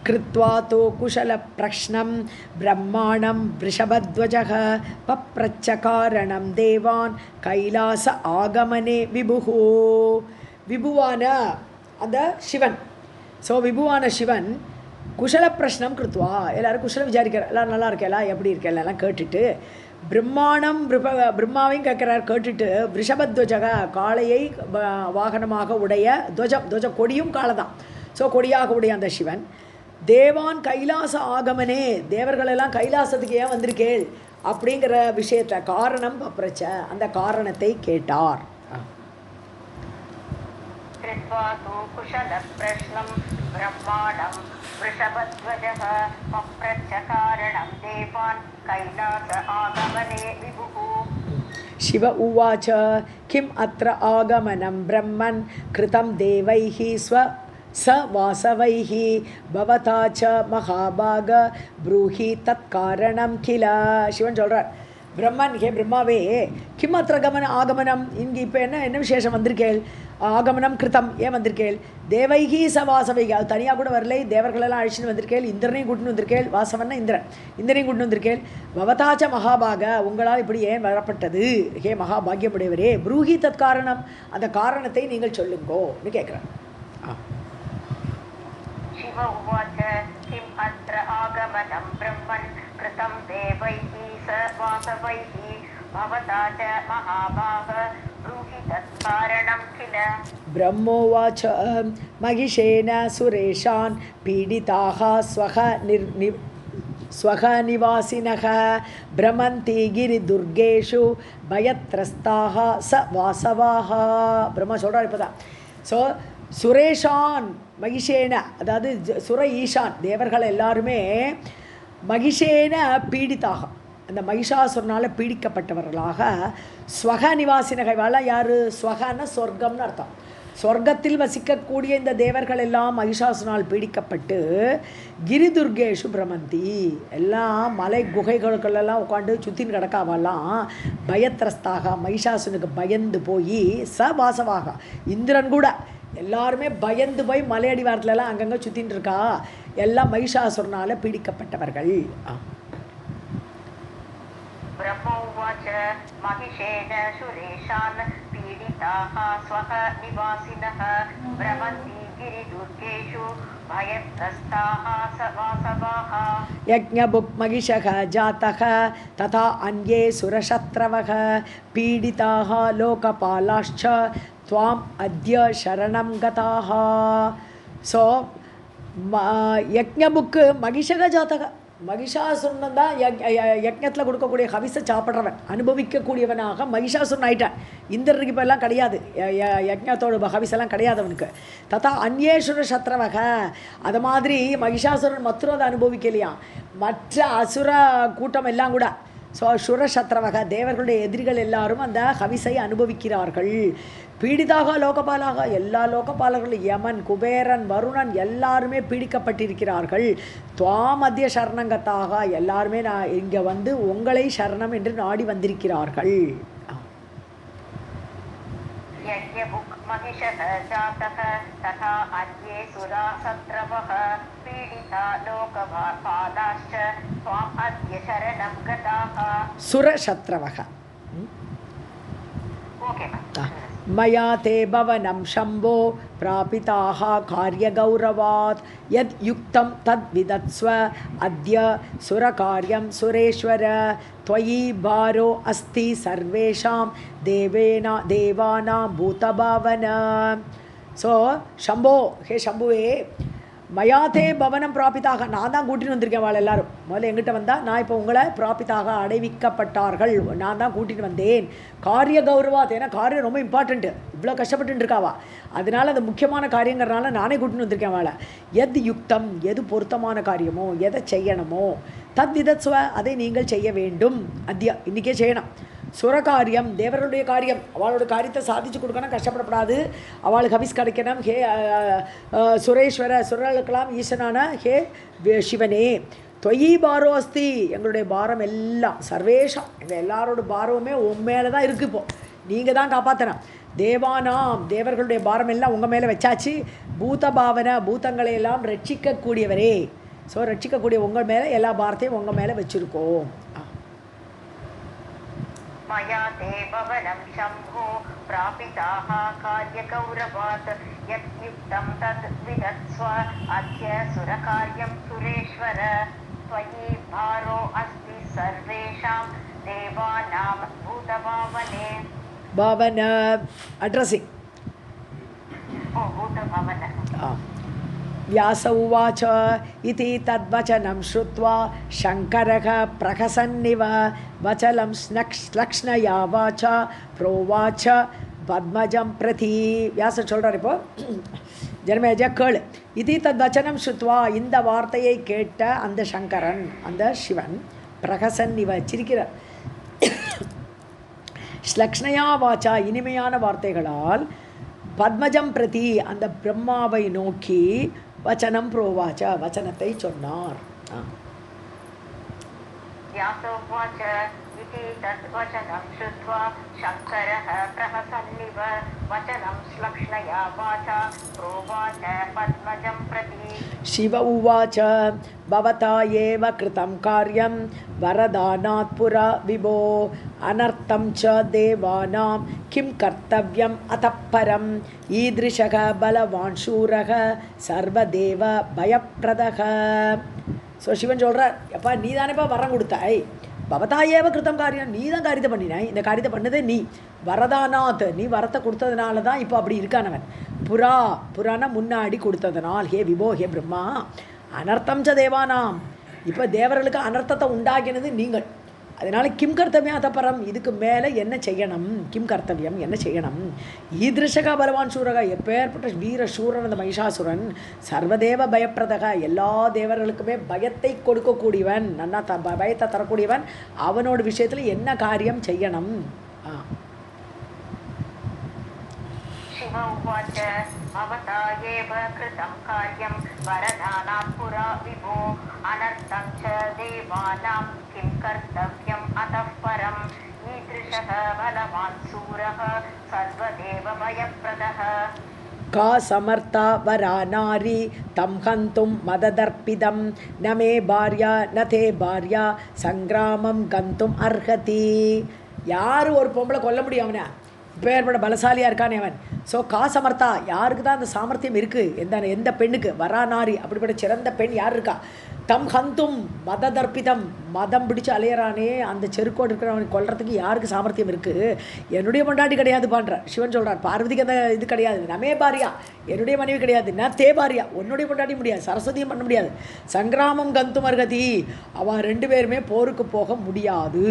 [SPEAKER 1] कृत्वा तो कुशलप्रश्नं ब्रह्माणं वृषभध्वजः पप्रच्चकारणं देवान् कैलास आगमने विभुः. विभुवान அந்த சிவன். ஸோ விபுவான சிவன் குஷல பிரஷ்னம் கிருத்வா எல்லோரும் குஷலம் விசாரிக்கிறார், எல்லோரும் நல்லா இருக்கேலா எப்படி இருக்கேன் எல்லாம் கேட்டுட்டு பிரம்மாவையும் கேட்குறார். கேட்டுட்டு ரிஷபத்வஜக காளையை வாகனமாக உடைய துவஜ கொடியும் காளை தான். ஸோ கொடியாக உடைய அந்த சிவன் தேவான் கைலாச ஆகமனே தேவர்களெல்லாம் கைலாசத்துக்கு ஏன் வந்திருக்கேள் அப்படிங்கிற விஷயத்தை காரணம் பப்ரச்ச, அந்த காரணத்தை கேட்டார்.
[SPEAKER 2] कृत्वा तु कुशलप्रश्नं ब्रह्माणं वृषभध्वजः पप्रच्छ कारणं देवान् कैलास आगमने विभुः.
[SPEAKER 1] शिव उवाच किम् अत्र आगमनं ब्रह्मन् कृतं देवैः स वासवैः भवता च महाभाग ब्रूहि तत्कारणं किल. சிவன் சொல்கிறார், பிரம்மன், ஹே பிரம்மாவே, கிம் அத்திர ஆகமனம், இங்கே இப்போ என்ன விசேஷம் வந்திருக்கேள்? ஆகமனம் கிருத்தம், ஏன் வந்திருக்கேள்? தேவைகி ச வாசவைகி, அது தனியாக கூட வரலை, தேவர்களெல்லாம் அழிச்சுன்னு வந்திருக்கேள், இந்திரனையும் கூட்டின்னு வந்திருக்கேள், வாசவன்னா இந்திரனையும் கூட்டின்னு வந்திருக்கேள். பவதாச்ச மகாபாக, உங்களால் இப்படி ஏன் வரப்பட்டது? ஹே மகாபாகியமுடையவரே, ப்ரூஹி தத் காரணம், அந்த காரணத்தை நீங்கள் சொல்லுங்கோன்னு கேட்குறேன்.
[SPEAKER 2] शिव उवाच किम् अत्र आगमनं ब्रह्मन् कृतं देवैः स वासवैः भवता च महाभाग ब्रूहि तत्कारणं किल.
[SPEAKER 1] ब्रह्मोवाच महिषेण सुरेशान् पीडिताः स्वः निवासिनः भ्रमन्ति गिरिदुर्गेषु भयत्रस्ताः स वासवाः. பிரம்மா சொல்கிறார் இப்போதான். ஸோ சுரேஷான் மகிஷேன, அதாவது சுர ஈஷான், தேவர்கள் எல்லாருமே மகிஷேன பீடித்தாக, அந்த மகிஷாசுரனால் பீடிக்கப்பட்டவர்களாக, ஸ்வக நிவாசினகைவால, யார்? ஸ்வகன்னா சொர்க்கம்னு அர்த்தம். சொர்க்கத்தில் வசிக்கக்கூடிய இந்த தேவர்கள் எல்லாம் மகிஷாசுரனால் பீடிக்கப்பட்டு கிரிதுர்கேஷு பிரமந்தி, எல்லாம் மலை குகைகளுக்கெல்லாம் உட்காந்து சுற்றின்னு கிடக்காவெல்லாம் பயத்திரஸ்தாக, மகிஷாசுரனுக்கு பயந்து போய் ச வாசவாக, இந்திரன் கூட எல்லாருமே பயந்து போய் மலையடி வாரத்துலலாம் அங்கங்கே சுற்றின்னு இருக்கா, எல்லாம் மகிஷாசுரனால் பீடிக்கப்பட்டவர்கள்.
[SPEAKER 2] ब्रह्मोवाच महिषेण सुरेशान् पीडिताः स्वः निवासिनः भ्रमन्ति गिरिदुर्गेषु भयत्रस्ताः स वासवाः.
[SPEAKER 1] यज्ञभुक् महिषः जातः तथा अन्ये सुरशत्रवः पीडिताः लोकपालाश्च त्वाम् अद्य शरणं गताः. ஸோ யஜ்ஞபுக்கு மகிஷக ஜாத்தக, மகிஷாசுரன் தான் யஜ்ஞத்தில் கொடுக்கக்கூடிய ஹவிஸை சாப்பிட்றவன், அனுபவிக்கக்கூடியவனாக மகிஷாசுரன் ஆயிட்டான். இந்திரனுக்கு இப்போ எல்லாம் கிடையாது, யஜ்ஞத்தோட ஹவிஸெல்லாம் கிடையாது அவனுக்கு. ததா அந்நேஸ்வர சத்ரவக, அது மாதிரி மகிஷாசுரன் மற்றொரு அதை அனுபவிக்கலையா, மற்ற அசுர கூட்டம் எல்லாம் கூட. ஸோ சுரசத்ரவக, தேவர்களுடைய எதிரிகள் எல்லாரும் அந்த ஹவிஸை அனுபவிக்கிறார்கள். பீடிதாக லோகபாலாக, எல்லா லோகபாலர்களும் யமன், குபேரன், வருணன் எல்லாருமே பீடிக்கப்பட்டிருக்கிறார்கள். துவாம் மத்திய சரணங்கத்தாக, எல்லாருமே நான் இங்கே வந்து உங்களை சரணம் என்று நாடி வந்திருக்கிறார்கள்.
[SPEAKER 2] यज्ञभुक् महिषः जातः तथा अन्ये सुरासत्रवः पीडिता लोकपालाश्च त्वाम् अद्य शरणं गताः.
[SPEAKER 1] सुरशत्रवः मया ते भवनं शम्भो प्रापिताः कार्यगौरवात् यद् युक्तं तद्विदत्स्व अद्य सुरकार्यं सुरेश्वर त्वयि भारो अस्ति सर्वेषां देवानां भूतभावन. ஸோ शम्भो, हे शम्भुवे, மயாத்தே பவனம் பிராபித்தாக, நான் தான் கூட்டின்னு வந்திருக்கேன். அவள் எல்லாரும் முதல்ல எங்கிட்ட வந்தால், நான் இப்போ உங்களை பிராபித்தாக அடைவிக்கப்பட்டார்கள், நான் தான் கூட்டின்னு வந்தேன். காரிய கௌரவாத், ஏன்னா காரியம் ரொம்ப இம்பார்ட்டண்ட்டு, இவ்வளோ கஷ்டப்பட்டு இருக்காவா, அதனால் அது முக்கியமான காரியங்கிறனால நானே கூட்டின்னு வந்திருக்கேன் அவளை. எது யுக்தம், எது பொருத்தமான காரியமோ, எதை செய்யணுமோ, தத் விதத்ஸ்வ, அதை நீங்கள் செய்ய வேண்டும். அத்தியா, இன்றைக்கே செய்யணும். சுரகாரியம், தேவர்களுடைய காரியம், அவளோட காரியத்தை சாதிச்சு கொடுக்கணும், கஷ்டப்படப்படாது, அவளுக்கு ஹவிஸ் கிடைக்கணும். ஹே சுரேஸ்வர, சுரர்களுக்கெல்லாம் ஈசனான ஹே சிவனே, தொயி பாரோ அஸ்தி, எங்களுடைய பாரம் எல்லாம் சர்வேஷம், எங்கள் எல்லாரோட பாரமுமே உன் மேலே தான் இருக்குது. இப்போது நீங்கள் தான் காப்பாற்றணும். தேவானாம், தேவர்களுடைய பாரம் எல்லாம் உங்கள் மேலே வச்சாச்சு. பூத பாவனை, பூதங்களையெல்லாம் ரட்சிக்கக்கூடியவரே, ஸோ ரட்சிக்கக்கூடிய உங்கள் மேலே எல்லா பாரத்தையும் உங்கள் மேலே வச்சுருக்கோம்.
[SPEAKER 2] मया ते भवनं शम्भो प्रापिताः कार्यगौरवात् यत् युक्तं तद् विदत्स्व अद्य सुरकार्यं सुरेश्वर त्वयि भारो अस्ति सर्वेषां देवानां भूतभावने.
[SPEAKER 1] भावन अड्रेसिंग
[SPEAKER 2] भूतभावन.
[SPEAKER 1] व्यास उवाच इति तद्वचनं श्रुत्वा शङ्करः प्रहसन्निव वचलं श्लक्ष्णया वाचा प्रोवाच பத்மஜம் பிரதி வியாசர் சொல்கிறார். இப்போ ஜனமேஜ கேளு. இது தத் வச்சனம் ஸ்ருத்வா, இந்த வார்த்தையை கேட்ட அந்த சங்கரன், அந்த சிவன், பிரகசன் இவ சிரிக்கிறார். ஸ்லக்ஷ்ணயா வாச்சா, இனிமையான வார்த்தைகளால், பத்மஜம் பிரதி, அந்த பிரம்மாவை நோக்கி, வச்சனம் புரோவாச்ச, வச்சனத்தை சொன்னார்.
[SPEAKER 2] व्यासोवाच इति तद्वचनं श्रुत्वा शङ्करः प्रहसन्निव वचनं श्लक्ष्णया वाचा प्रोवाच पद्मजं प्रति.
[SPEAKER 1] शिव उवाच भवता एव कृतं कार्यं वरदानात् पुरा विभो अनर्थं च देवानां किं कर्तव्यम् अतः परम् ईदृशः बलवान् शूरः सर्वदेव भयप्रदः. ஸோ சிவன் சொல்கிறார், எப்பா நீ தானேப்பா வரம் கொடுத்தாய், பவதாயேவ கிருத்தம் காரியம், நீ தான் காரியத்தை பண்ணினாய், இந்த காரியத்தை பண்ணதே நீ, வரதானாத், நீ வரத்தை கொடுத்ததுனால தான் இப்போ அப்படி இருக்கானவன், புரான முன்னாடி கொடுத்ததுனால், ஹே விபோ ஹே பிரம்மா, அனர்த்தம் ச தேவானாம், இப்போ தேவர்களுக்கு அனர்த்தத்தை உண்டாக்கினது நீங்கள், அதனால் கிம் கர்த்தவியம் அதப்பரம், இதுக்கு மேலே என்ன செய்யணும், கிம் கர்த்தவியம் என்ன செய்யணும், ஈதிருஷக பலவான் சூரக, எப்பேற்பட்ட வீர சூரன் அந்த மகிஷாசுரன், சர்வதேவ பயப்பிரதக, எல்லா தேவர்களுக்குமே பயத்தை கொடுக்கக்கூடியவன், நன்னா பயத்தை தரக்கூடியவன், அவனோட விஷயத்தில் என்ன காரியம் செய்யணும்.
[SPEAKER 2] शिव उवाच भवता एव कृतं कार्यं वरदानात् पुरा विभो अनर्थं च देवानां किं कर्तव्यम् अतः परम् ईदृशः बलवान् शूरः सर्वदेव भयप्रदः.
[SPEAKER 1] का समर्था वरा नारी तं हन्तुं मददर्पितं न मे भार्या न ते भार्या सङ्ग्रामं गन्तुम् अर्हति. யார் ஒரு பொம்பளை கொல்ல முடியும் அவனை, பேர்பட பலசாலியாக இருக்கானே அவன். ஸோ காசமர்த்தா, யாருக்கு தான் அந்த சாமர்த்தியம் இருக்குது, எந்த பெண்ணுக்கு, வரானாரி அப்படிப்பட்ட சிறந்த பெண் யார் இருக்கா, தம் ஹந்தும் மததர்ப்பிதம், மதம் பிடிச்சு அலையறானே அந்த செருக்கோடு இருக்கிறவனை கொல்றதுக்கு யாருக்கு சாமர்த்தியம் இருக்குது, என்னுடைய பொண்டாட்டி கிடையாது பண்ணுற சிவன் சொல்கிறார். பார்வதிக்கு அந்த இது கிடையாது, நமே பாரியா என்னுடைய மனைவி கிடையாது, ந தே பாரியா உன்னுடைய பொண்டாட்டி முடியாது, சரஸ்வதியும் பண்ண முடியாது, சங்கிராமம் கந்தும் அர்ஹதி அவன் ரெண்டு பேருமே போருக்கு போக முடியாது.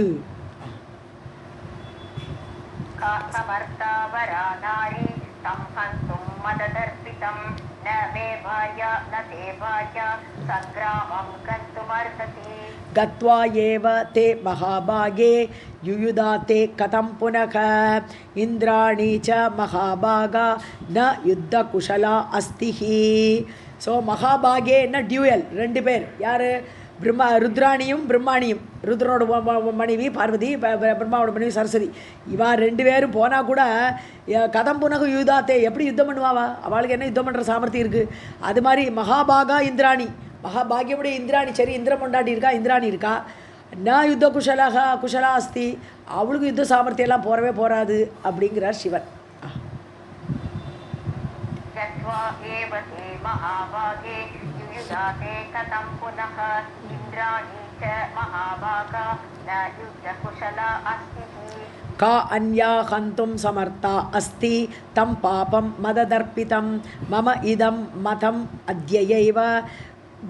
[SPEAKER 2] समर्था वरा नारी तं हन्तुं मददर्पितं न मे भार्या न ते भार्या सङ्ग्रामं गन्तुमर्हति.
[SPEAKER 1] गत्वा एव ते महाभागे युयुधाते कथं पुनः इन्द्राणी च महाभागा न युद्धकुशला अस्ति. ஸோ மகாபாகே என்ன டியூயல், ரெண்டு பேர் யார், ருத்ராணியும் பிரம்மாணியும், ருத்ரனோட மனைவி பார்வதி, பிரம்மாவோட மனைவி சரஸ்வதி, இவா ரெண்டு பேரும் போனால் கூட கதம் புனக யுதாத்தே எப்படி யுத்தம் பண்ணுவாவா, அவளுக்கு என்ன யுத்தம் பண்ணுற சாமர்த்தியம் இருக்குது. அது மாதிரி மகாபாகா இந்திராணி, மகாபாகியமுடைய இந்திராணி, சரி இந்திர பொண்டாட்டி இருக்கா, இந்திராணி இருக்கா, ந யுத்த குஷலா அஸ்தி, அவளுக்கு யுத்த சாமர்த்தியெல்லாம் போறவே போராது அப்படிங்கிறார் சிவன்.
[SPEAKER 2] महाभागे युयुधाते कथं पुनः इन्द्राणी च महाभागा न युद्धकुशला अस्ति.
[SPEAKER 1] का अन्या हन्तुं समर्था अस्ति तं पापं मददर्पितं मम इदं मतम् अद्यैव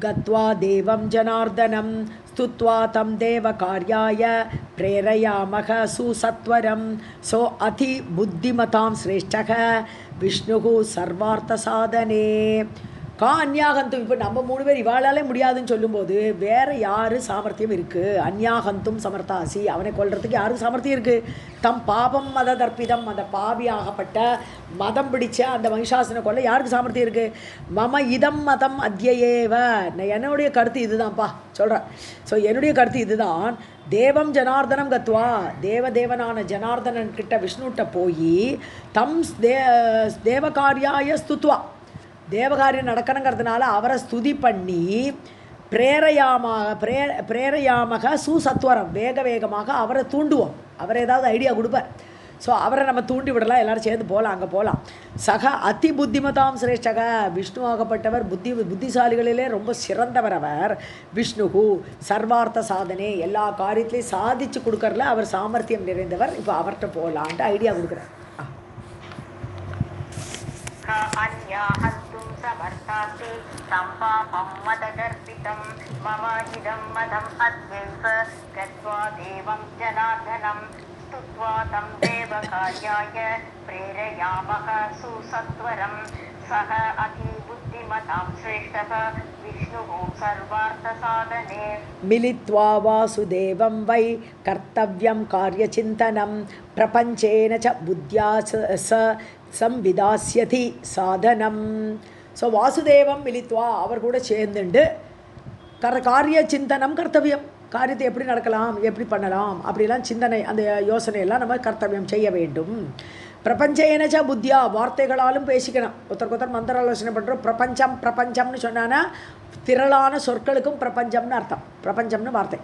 [SPEAKER 1] गत्वा देवं जनार्दनं स्तुत्वा तं देवकार्याय प्रेरयामः सुसत्वरं. सो अति बुद्धिमतां श्रेष्ठः विष्णुः सर्वार्थसाधने. கா அந்யாகந்தும், இப்போ நம்ம 3 பேர் இவாளாலே முடியாதுன்னு சொல்லும்போது வேறு யார் சாமர்த்தியம் இருக்குது, அந்யாகந்தும் சமர்த்தாசி, அவனை கொல்றதுக்கு யாருக்கு சாமர்த்தியம் இருக்குது, தம் பாபம் மத தர்ப்பிதம், அந்த பாவியாகப்பட்ட மதம் பிடிச்ச அந்த மகிஷாசனை கொல்ல யாருக்கு சாமர்த்தியம் இருக்குது, மம இதம் மதம் அத்யேவ, என்னுடைய கருத்து இதுதான்ப்பா சொல்கிறேன். ஸோ என்னுடைய கருத்து இதுதான், தேவம் ஜனார்தனம் கத்வா, தேவதேவனான ஜனார்தனன் கிட்ட விஷ்ணுகிட்ட போய் தம் தேவகாரியாய ஸ்துத்வா, தேவகாரியம் நடக்கணுங்கிறதுனால அவரை ஸ்துதி பண்ணி பிரேரயாமக சுசத்வரம், வேகமாக அவரை தூண்டுவோம், அவர் ஏதாவது ஐடியா கொடுப்பார். ஸோ அவரை நம்ம தூண்டி விடலாம், எல்லோரும் சேர்ந்து போகலாம், அங்கே போகலாம். சக அதி புத்திமதாம் சிரேஷ்டக, விஷ்ணு ஆகப்பட்டவர் புத்திசாலிகளிலே ரொம்ப சிறந்தவர் அவர். விஷ்ணுகு சர்வார்த்த சாதனை, எல்லா காரியத்திலையும் சாதிச்சு கொடுக்கறதுல அவர் சாமர்த்தியம் நிறைந்தவர். இப்போ அவர்கிட்ட போகலான்ட்டு ஐடியா கொடுக்குறார்.
[SPEAKER 2] समर्थास्ति तं पापं मदगर्पितं मम इदं मदम् अद्यैव गत्वा देवं जनार्दनं स्तुत्वा तं देवकार्याय प्रेरयामः सुसत्वरं सः अतिबुद्धिमतां श्रेष्ठः विष्णुः सर्वार्थसाधने
[SPEAKER 1] मिलित्वा वासुदेवं वै कर्तव्यं कार्यचिन्तनं प्रपञ्चेन च बुद्ध्या स संविदास्यति சாதனம். ஸோ வாசுதேவம் மிலித்வா அவர் கூட சேர்ந்துண்டு காரிய சிந்தனம் கர்த்தவியம், காரியத்தை எப்படி நடக்கலாம், எப்படி பண்ணலாம், அப்படிலாம் சிந்தனை, அந்த யோசனையெல்லாம் நம்ம கர்த்தவியம் செய்ய வேண்டும். பிரபஞ்சேனச்ச புத்தியா, வார்த்தைகளாலும் பேசிக்கணும். ஒருத்தருக்கு மந்திர ஆலோசனை பண்ணுறோம். பிரபஞ்சம் பிரபஞ்சம்னு சொன்னான்னா திரளான சொற்களுக்கும் பிரபஞ்சம்னு அர்த்தம், பிரபஞ்சம்னு வார்த்தை.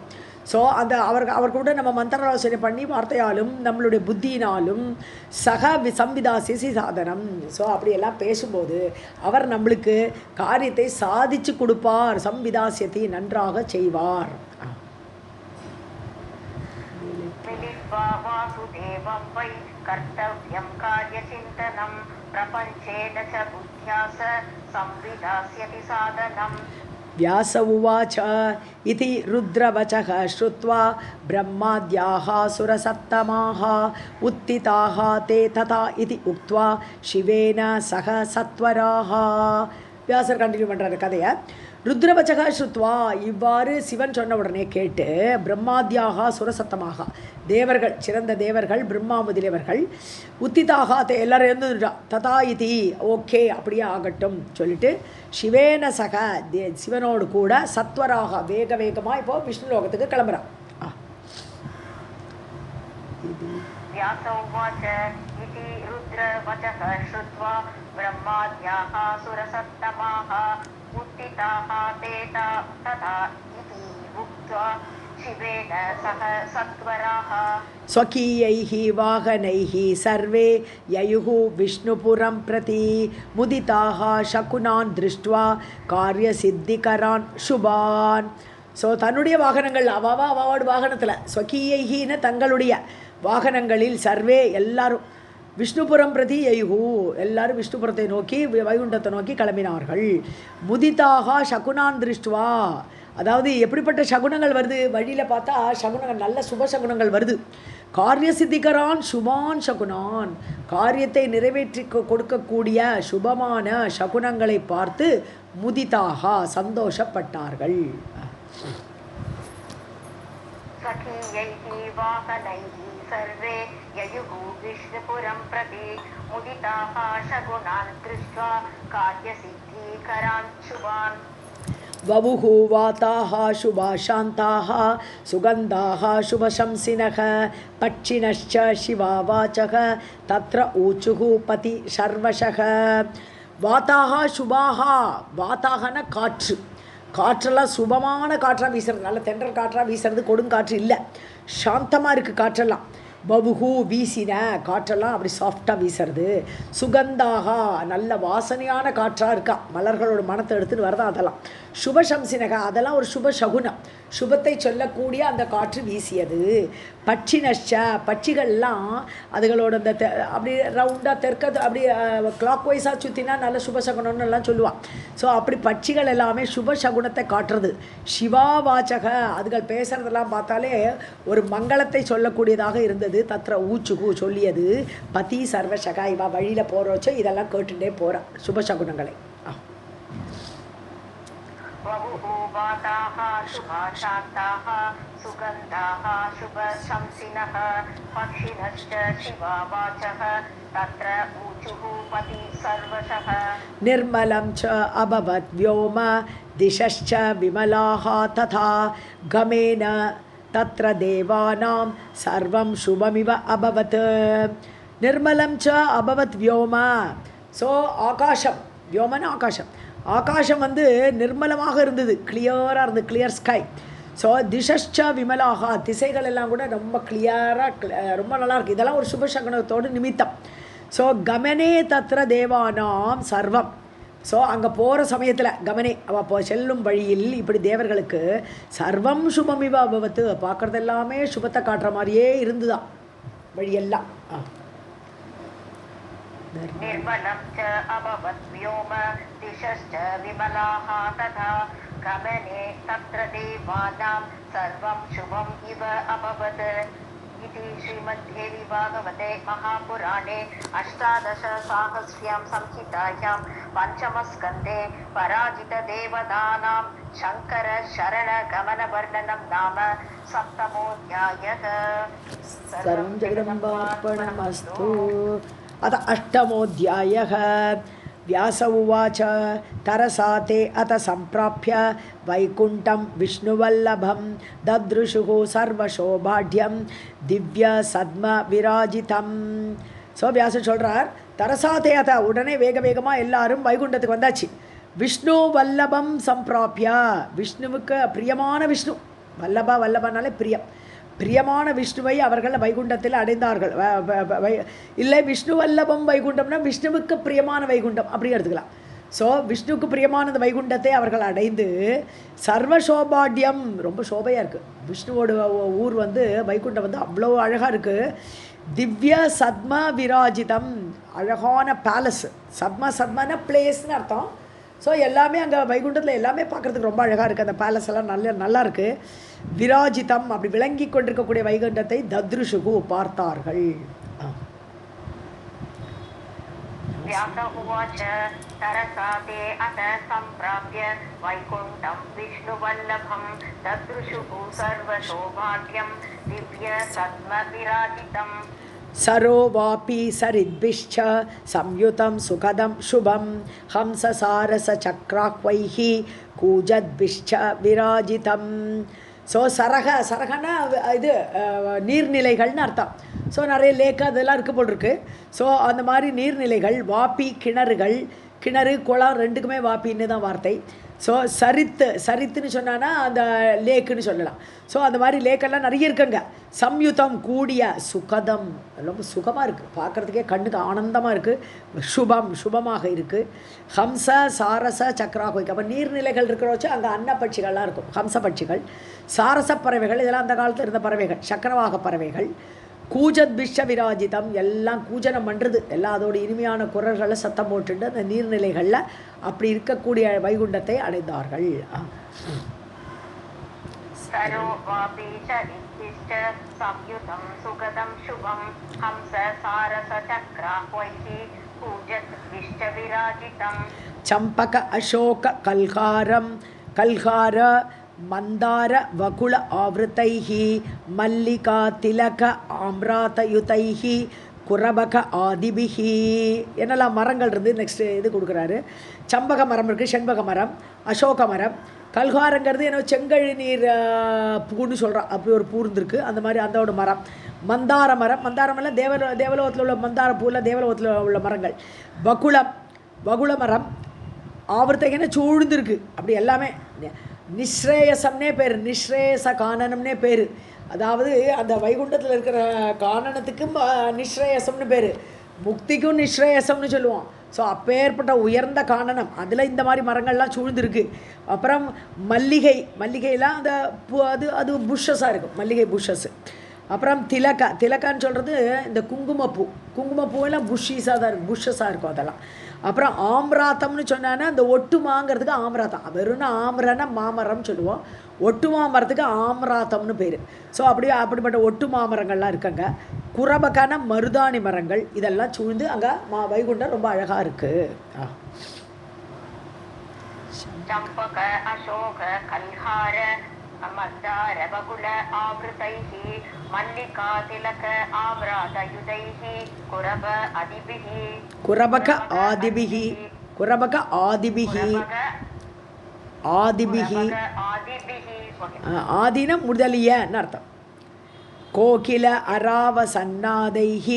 [SPEAKER 1] ஸோ அந்த அவர் கூட நம்ம மந்திர ஆலோசனை பண்ணி வார்த்தையாலும் நம்மளுடைய புத்தியினாலும் சம்விதாசிசி சாதனம். ஸோ அப்படியெல்லாம் பேசும்போது அவர் நம்மளுக்கு காரியத்தை சாதிச்சு கொடுப்பார். சம்விதாசியத்தை நன்றாக செய்வார்.
[SPEAKER 2] वासुदेवं वै कर्तव्यं कार्यचिन्तनं प्रपञ्चेन च बुद्ध्या स संविधास्यति साधनं.
[SPEAKER 1] व्यास उवाच इति रुद्रवचः श्रुत्वा ब्रह्माद्याः सुरसत्तमाः उत्थिताः ते तथा इति उक्त्वा शिवेन सह सत्वराः. व्यासர் கண்டினியூ பண்ணுறாரு கதையை. ருத்ரவச்சகா ஸ்ருத்வா, இவ்வாறு சிவன் சொன்ன உடனே கேட்டு, பிரம்மாத்யாக சுரசத்தமாக, தேவர்கள், சிறந்த தேவர்கள், பிரம்மா முதலியவர்கள், உத்திதாக எல்லாரும் இருந்துட்டா, ததா இதி, ஓகே அப்படியே ஆகட்டும் சொல்லிட்டு, சிவேன சக, சிவனோடு கூட சத்வராக வேக வேகமாக இப்போ விஷ்ணு லோகத்துக்கு கிளம்புறான்.
[SPEAKER 2] ब्रह्माद्याः सुरसत्तमाः उत्थिताः ते तथा इति उक्त्वा शिवेन सह सत्वराः
[SPEAKER 1] स्वकीयैः वाहनैः सर्वे ययुः विष्णुपुरं प्रति मुदिताः शकुनान् दृष्ट्वा कार्यसिद्धिकरान् शुभान्. ஸோ தன்னுடைய வாகனங்கள் அவாவோட வாகனத்தில் ஸ்வக்கீயைன்னு தங்களுடைய வாகனங்களில் சர்வே எல்லாரும் விஷ்ணுபுரம் பிரதி யயுகு, எல்லாரும் விஷ்ணுபுரத்தை நோக்கி வைகுண்டத்தை நோக்கி கிளம்பினார்கள். முதிதாக சகுனான் திருஷ்டுவா, அதாவது எப்படிப்பட்ட சகுனங்கள் வருது வழியில் பார்த்தா, சகுனங்கள் நல்ல சுப சகுனங்கள் வருது. காரிய சித்திகரான் சுபான் சகுனான், காரியத்தை நிறைவேற்றி கொடுக்கக்கூடிய சுபமான சகுனங்களை பார்த்து முதிதாக சந்தோஷப்பட்டார்கள்.
[SPEAKER 2] सर्वे ययुः विष्णुपुरं प्रति मुदिताः शकुनान् दृष्ट्वा कार्यसिद्धिकरान् शुभान्.
[SPEAKER 1] ववुः वाताः शुभाशान्ताः सुगन्धाः शुभशंसिनः पक्षिणश्च शिवावाचः तत्र ऊचुः पति सर्वशः. वाताः शुभाः, वाताहன காற்று, காற்றெல்லாம் சுபமான காற்றாக வீசுறது, நல்ல தென்றல் காற்றாக வீசுறது, கொடுங்காற்று இல்லை, சாந்தமாக இருக்குது காற்றெல்லாம். பபுகு வீசின காற்றெல்லாம் அப்படி சாஃப்டாக வீசுறது. சுகந்தாக நல்ல வாசனையான காற்றாக இருக்கா, மலர்களோட மனத்தை எடுத்துகிட்டு வரதான் அதெல்லாம். சுபசம்சினக அதெல்லாம் ஒரு சுப சகுனம், சுபத்தை சொல்லக்கூடிய அந்த காற்று வீசியது. பட்சினஷ்ச பட்சிகள்லாம் அதுகளோட அந்த அப்படி ரவுண்டாக தெற்க அப்படி கிளாக் வைஸாக சுற்றினா நல்ல சுபசகுனம்னு எல்லாம் சொல்லுவாள். ஸோ அப்படி பட்சிகள் எல்லாமே சுபசகுனத்தை காட்டுறது. சிவாவாச்சக அதுகள் பேசுகிறதெல்லாம் பார்த்தாலே ஒரு மங்களத்தை சொல்லக்கூடியதாக இருந்தது. தத்ர ஊச்சுகு சொல்லியது. பதி சர்வசகா, இவா வழியில் போகிறோச்சோ இதெல்லாம் கேட்டுட்டே போகிறான் சுபசகுனங்களை.
[SPEAKER 2] वाताः शुभाशान्ताः सुगन्धाः शुभशंसिनः पक्षिणश्च शिवावाचः तत्र ऊचुः पति सर्वशः.
[SPEAKER 1] निर्मलं च अभवत् व्योम दिशश्च विमलाः तथा गमेन तत्र देवानां सर्वं शुभमिव अभवत्. निर्मलं च अभवत् व्योम, ஸோ ஆகாஷம், व्योमन ஆகாஷம், ஆகாஷம் வந்து நிர்மலமாக இருந்தது, கிளியராக இருந்தது, கிளியர் ஸ்கை. ஸோ திசஷ்ச விமலாக, திசைகள் எல்லாம் கூட ரொம்ப கிளியராக ரொம்ப நல்லாயிருக்கு. இதெல்லாம் ஒரு சுபசகுனத்தோடு நிமித்தம். ஸோ கமனே தத்ர தேவானாம் சர்வம், ஸோ அங்கே போகிற சமயத்தில் கமனே அவள் செல்லும் வழியில் இப்படி தேவர்களுக்கு சர்வம் சுபமிவ அபவத்து, பார்க்குறது எல்லாமே சுபத்தை காட்டுற மாதிரியே இருந்துதான் வழியெல்லாம்.
[SPEAKER 2] निर्मलं च अभवत् व्योम दिशश्च विमलाः तथा गमने तत्र देवानां सर्वं शुभम् इव अभवत् इति श्रीमद्देवी भागवते महापुराणे अष्टादशसाहस्र्यां संहितायां पञ्चमस्कन्धे पराजितदेवतानां शङ्करशरणगमनवर्णनं नाम सप्तमोऽध्यायः।
[SPEAKER 1] सर्वं जगदम्बार्पणमस्तु। अथ अष्टमोऽध्यायः। व्यास उवाच तरसा ते अथ सम्प्राप्य वैकुण्ठं विष्णुवल्लभं ददृशुः सर्वशोभाढ्यं दिव्यसद्मविराजितं. ஸோ வியாசர் சொல்கிறார், தரசாத்தே அத உடனே வேக வேகமாக எல்லாரும் வைகுண்டத்துக்கு வந்தாச்சு. விஷ்ணு வல்லபம் சம்பிராப்யா, விஷ்ணுவுக்கு பிரியமான விஷ்ணு, வல்லபா வல்லபனாலே பிரியம், பிரியமான விஷ்ணுவை அவர்கள் வைகுண்டத்தில் அடைந்தார்கள். இல்லை விஷ்ணு வல்லபம் வைகுண்டம்னா விஷ்ணுவுக்கு பிரியமான வைகுண்டம் அப்படி எடுத்துக்கலாம். ஸோ விஷ்ணுவுக்கு பிரியமான அந்த வைகுண்டத்தை அவர்கள் அடைந்து சர்வசோபாட்யம், ரொம்ப சோபையாக இருக்குது விஷ்ணுவோட ஊர் வைகுண்டம் அவ்வளோ அழகாக இருக்குது. திவ்ய சத்ம விராஜிதம், அழகான பேலஸ். சத்மனா பிளேஸ்னு அர்த்தம். ஸோ எல்லாமே அங்கே வைகுண்டத்தில் எல்லாமே பார்க்குறதுக்கு ரொம்ப அழகாக இருக்குது. அந்த பேலஸ் எல்லாம் நல்லா இருக்குது. விராஜிதம், அப்படி விளங்கி கொண்டிருக்கக்கூடிய வைகுண்டத்தை தத்ருஷுகு பார்த்தார்கள்.
[SPEAKER 2] व्यास उवाच तरसा ते अथ सम्प्राप्य वैकुण्ठं विष्णुवल्लभं ददृशुः सर्वशोभाढ्यं दिव्यसद्मविराजितम्.
[SPEAKER 1] सरोवापि सरिद्भिश्च संयुतं सुखदं शुभं हंससारसचक्राह्वैः कूजद्भिश्च विराजितं. ஸோ சரகனா இது நீர்நிலைகள்னு அர்த்தம். ஸோ நிறைய லேக்கு அதெல்லாம் இருக்குது போட்டிருக்கு. ஸோ அந்த மாதிரி நீர்நிலைகள், வாப்பி கிணறுகள், கிணறு குளம் ரெண்டுக்குமே வாப்பின்னு தான் வார்த்தை. ஸோ சரித்துன்னு சொன்னான்னா அந்த லேக்குன்னு சொல்லலாம். ஸோ அந்த மாதிரி லேக்கெல்லாம் நிறைய இருக்குங்க. சம்யுதம் கூடிய, சுகதம் ரொம்ப சுகமாக இருக்குது, பார்க்குறதுக்கே கண்ணுக்கு ஆனந்தமாக இருக்குது. சுபமாக இருக்குது. ஹம்ச சாரச சக்கராகுய்க்கு, அப்போ நீர்நிலைகள் இருக்கிற வச்சு அங்கே அன்னப்பட்சிகள்லாம் இருக்கும். ஹம்ச பட்சிகள், சாரச பறவைகள், இதெல்லாம் அந்த காலத்தில் இருந்த பறவைகள், சக்கரவாக பறவைகள். கூஜத் பிஷ்ஷ விராஜிதம், எல்லாம் கூஜனம் பண்ணுறது, எல்லாம் அதோட இனிமையான குரல்களை சத்தம் போட்டுட்டு அந்த நீர்நிலைகளில் அப்படி இருக்கக்கூடிய வைகுண்டத்தை அடைந்தார்கள். சம்பக அசோக கல்கார மந்தார வகுல ஆவ்ருதைஹி மல்லிகா திலக ஆம்ராதயுதைஹி குரபக ஆதிபிஹி. என்னெல்லாம் மரங்கள் இருந்து நெக்ஸ்ட் இது கொடுக்குறாரு. சம்பக மரம் இருக்குது, செண்பக மரம், அசோக மரம், கல்காரங்கிறது என்ன செங்கழி நீர் பூன்னு சொல்கிறான், அப்படி ஒரு பூ இருந்திருக்கு, அந்த மாதிரி அதோட மரம். மந்தார மரம்லாம் தேவலோகத்தில் உள்ள மந்தார பூவில் தேவலோகத்தில் உள்ள மரங்கள். வகுல மரம், ஆவர்த்தைகன்னு சூழ்ந்துருக்கு. அப்படி எல்லாமே நிஸ்ரேயசம்னே பேர், நிஸ்ரேயச கானனம்னே பேர். அதாவது அந்த வைகுண்டத்தில் இருக்கிற கானனத்துக்கும் நிஸ்ரேயசம்னு பேர், முக்திக்கும் நிஸ்ரேயசம்னு சொல்லுவோம். ஸோ அப்பேற்பட்ட உயர்ந்த கானனம், அதில் இந்த மாதிரி மரங்கள்லாம் சூழ்ந்துருக்கு. அப்புறம் மல்லிகைலாம் அந்த அது புஷ்ஷஸாக இருக்கும், மல்லிகை புஷ்ஷஸ்ஸு. அப்புறம் திலக்கான்னு சொல்கிறது இந்த குங்குமப்பூவெல்லாம் புஷ்ஷீஸாக தான் இருக்கும், புஷ்ஷஸாக இருக்கும் அதெல்லாம். அப்புறம் ஆம்ராத்தம்னு சொன்னான்னா அந்த ஒட்டுமாங்கிறதுக்கு ஆம்ராத்தம், வெறும்னா ஆம்ரன்னா மாமரம்னு சொல்லுவோம், ஒட்டு மாமரத்துக்கு ஆம்ராத்தம்னு பேர். ஸோ அப்படிப்பட்ட ஒட்டு மாமரங்கள்லாம் இருக்குங்க. குரபக்கான மருதாணி மரங்கள், இதெல்லாம் சூழ்ந்து அங்கே வைகுண்டம் ரொம்ப அழகாக இருக்குது.
[SPEAKER 2] चंपक अशोक कल्हार मन्दार बकुल आवृतैः मल्लिका तिलक आम्रातयुतैः कुरब आदिभिः
[SPEAKER 1] कुरबक आदिभिः आदिना முதலியன்னு அர்த்தம். கோகில அராவசன்னாதைः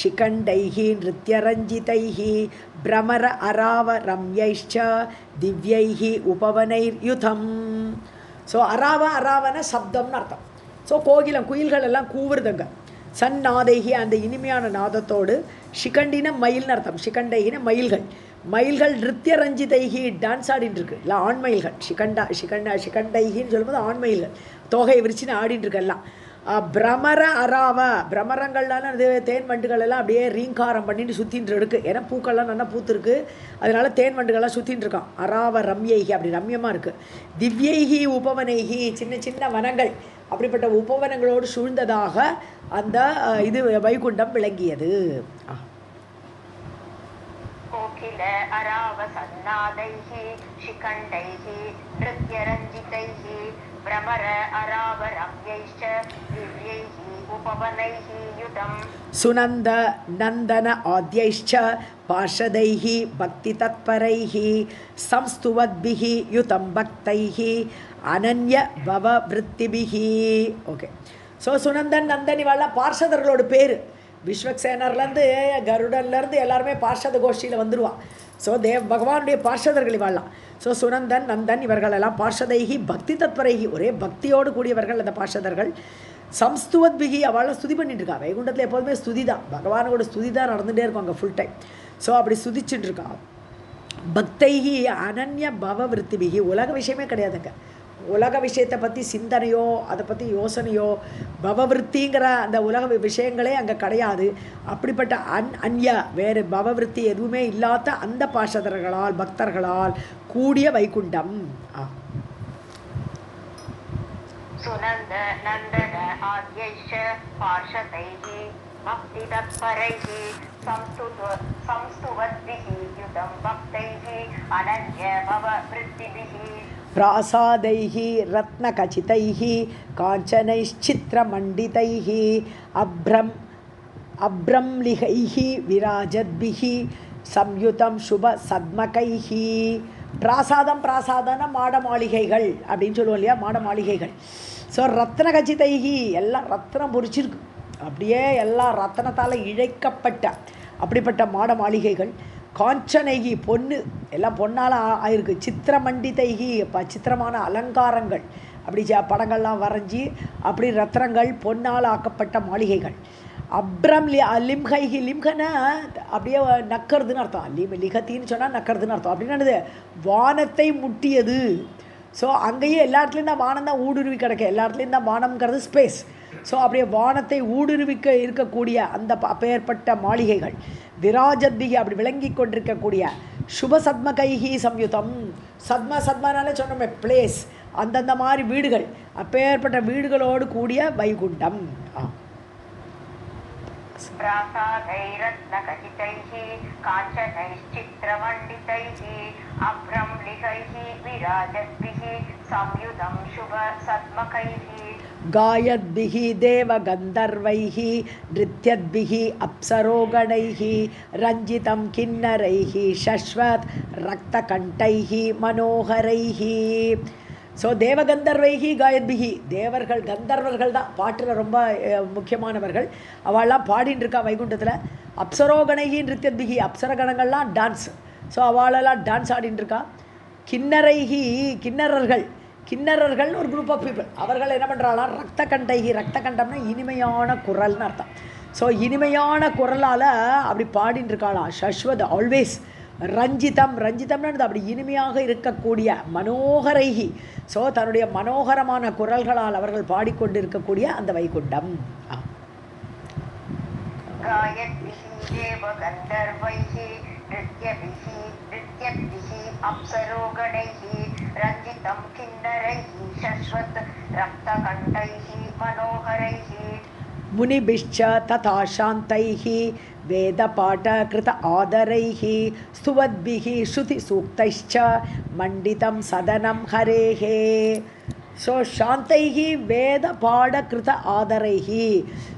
[SPEAKER 1] शिखण्डैः नृत्यरञ्जितैः भ्रमर अराव रम्यैश्च दिव्यैः उपवनैर्युतम्. ஸோ அராவன சப்தம்னு அர்த்தம். ஸோ கோகிலம், குயில்கள் எல்லாம் கூவுறதுங்க. சன்னாதைகி அந்த இனிமையான நாதத்தோடு, ஷிகண்டின மயில்னு அர்த்தம், ஷிகண்டைகின மயில்கள் நிருத்திய ரஞ்சிதைகி டான்ஸ் ஆடின்னு இருக்கு, இல்லை ஆண்மயில்கள். ஷிகண்டைகின்னு சொல்லும்போது ஆண்மயில்கள் தோகையை விரிச்சின்னு ஆடின்னு இருக்கு எல்லாம். பிரமர அராவ பிரமரங்கள்லாம் அது தேன் வண்டுகள் எல்லாம் அப்படியே ரீங்காரம் பண்ணிட்டு சுற்றின்னு இருக்கு. ஏன்னா பூக்கள்லாம் நல்லா பூத்துருக்கு, அதனால தேன் வண்டுகள்லாம் சுற்றின்னு இருக்கான். அராவ ரம்யைகி அப்படி ரம்யமாக இருக்குது. திவ்யைகி உபவனைகி சின்ன சின்ன வனங்கள் அப்படிப்பட்ட உபவனங்களோடு சூழ்ந்ததாக அந்த இது வைகுண்டம் விளங்கியது.
[SPEAKER 2] கோகில அராவ சன்னாதைஹி சிகண்டைஹி நிருத்யரஞ்சிதைஹி பிரமர அராவ ரம்யைச்ச திவ்யைஹி உபவனைஹி யுதம்
[SPEAKER 1] சுனந்த நந்தன ஆத்யைச்ச பார்ஷதைஹி பக்தி தத்பரைஹி சம்ஸ்துவத்பிஹி யுதம் பக்தைஹி அனன்ய பவ விருத்திபிஹி. ஓகே, ஸோ சுனந்தன் நந்தன் இவெல்லாம் பார்ஷதர்களோட பேர். விஸ்வக்சேனர்லேருந்து கருடன்லேருந்து எல்லாருமே பார்ஷத கோஷ்டியில் வந்துடுவான். ஸோ பகவானுடைய பார்ஷதர்கள் இவாள்லாம். ஸோ சுனந்தன் நந்தன் இவர்களெல்லாம் பார்ஷதைகி பக்தி தத்பரைகி ஒரே பக்தியோடு கூடியவர்கள் அந்த பார்ஷதர்கள். சம்ஸ்துவத்பிகி அவளாம் ஸ்துதி பண்ணிட்டு இருக்கா. வைகுண்டத்தில் எப்போதுமே ஸ்துதி தான், பகவானோட ஸ்துதி தான் நடந்துகிட்டே இருக்கும் அங்கே ஃபுல் டைம். ஸோ அப்படி ஸ்துதிச்சுட்டு இருக்கா. பக்தைகி அனன்ய பவ விருத்திபிகி உலக விஷயமே கிடையாதுங்க. உலக விஷயத்தை பற்றி சிந்தனையோ அதை பற்றி யோசனையோ பவவிருத்திங்கிற அந்த உலக விஷயங்களே அங்கே கிடையாது. அப்படிப்பட்ட அந்ய வேறு பவவிருத்தி எதுவுமே இல்லாத அந்த பார்ஷதர்களால் பக்தர்களால் கூடிய வைகுண்டம்.
[SPEAKER 2] சுனந்த நந்தன ஆத்யைஷ பார்ஷதைஹி பக்தி தத்பரைஹி சம்ஸ்துவத்பிஹி யுதம் பக்தைஹி அனன்ய பவ விருத்திபிஹி
[SPEAKER 1] பிராசாதைஹி ரத்னகச்சிதைஹி காஞ்சனைச்சித்திரமண்டிதைஹி அப்ரம்லிகைஹி விராஜத்பிஹி சம்யுதம் சுப சத்மகைஹி. பிராசாதம்னா மாட மாளிகைகள் அப்படின்னு சொல்லுவோம் இல்லையா, மாட மாளிகைகள். ஸோ ரத்னகச்சிதைஹி எல்லாம் ரத்னம் பொறிச்சிருக்கு, அப்படியே எல்லாம் ரத்னத்தால் இழைக்கப்பட்ட அப்படிப்பட்ட மாட மாளிகைகள். காஞ்சனைகி பொண்ணு எல்லாம் பொன்னால் ஆயிருக்கு. சித்திரமண்டிதைகி சித்திரமான அலங்காரங்கள் அப்படி படங்கள்லாம் வரைஞ்சி அப்படி ரத்னங்கள் பொன்னால் ஆக்கப்பட்ட மாளிகைகள். லிம்கைகி லிம்கனா அப்படியே நக்கிறதுன்னு அர்த்தம். லிகத்தின்னு சொன்னால் நக்கிறதுன்னு அர்த்தம். அப்படின்னா வானத்தை முட்டியது. ஸோ அங்கேயே எல்லா இடத்துலையும் தான் வானம் தான் ஊடுருவி கிடக்க, எல்லா இடத்துலையும் தான் வானம்ங்கிறது ஸ்பேஸ். ஸோ அப்படியே வானத்தை ஊடுருவிக்க இருக்கக்கூடிய அந்த அப்பேற்பட்ட மாளிகைகள். விராஜத்பிகி அப்படி விளங்கி கொண்டிருக்கக்கூடிய சுபசத்மகைஹி சம்யுதம். சத்மனாலே சொன்னோமே பிளேஸ், அந்தந்த மாதிரி வீடுகள், அப்பேற்பட்ட வீடுகளோடு கூடிய வைகுண்டம்.
[SPEAKER 2] பிராசாதைரத்னகசிதைஹி காஞ்சனைச்சித்திரமண்டிதைஹி அப்ரம்லிகைஹி விராஜத்பிஹி சம்யுதம் சுப சத்மகைஹி
[SPEAKER 1] गायद्भिः देवगन्धर्वैः नृत्यद्भिः अप्सरोगणैः रञ्जितं किन्नरैः शश्वत् रक्तकण्ठैः मनोहरैः. ஸோ தேவகந்தர்வைகி காயத்பிகி தேவர்கள் கந்தர்வர்கள் தான் பாட்டில் ரொம்ப முக்கியமானவர்கள். அவள்லாம் பாடின்னு இருக்கா வைகுண்டத்தில். அப்சரோகணைகி நிருத்தியத்பிகி அப்சரகணங்கள்லாம் டான்ஸ். ஸோ அவளெல்லாம் டான்ஸ் ஆடின்னு இருக்கா. கிண்ணரைகி கிண்ணறர்கள் ஒரு குரூப் ஆஃப் பீப்புள். அவர்கள் என்ன பண்ணுறாலாம் ரத்த கண்டைகி ரத்த கண்டம்னா இனிமையான குரல்னு அர்த்தம். ஸோ இனிமையான குரலால் அப்படி பாடின்னு இருக்காளாம். சஸ்வத் ஆல்வேஸ். ரஞ்சிதம்னு அப்படி இனிமையாக இருக்கக்கூடிய மனோகரைகி. ஸோ தன்னுடைய மனோகரமான குரல்களால் அவர்கள் பாடிக்கொண்டு இருக்கக்கூடிய அந்த வைகுண்டம்.
[SPEAKER 2] ரஞ்சிதம் கிண்ணரைஹி சஸ்வத் ரக்தகண்டைஹி மனோஹரைஹி
[SPEAKER 1] முனிபிஷ்ச ததா சாந்தைஹி வேதபாடகிருத ஆதரைஹி ஸ்துவத்பிஹி ஸ்ருதி சூக்தைச்ச மண்டிதம் சதனம் ஹரேஹே. ஸோ சாந்தைஹி வேத பாடகிருத ஆதரைஹி.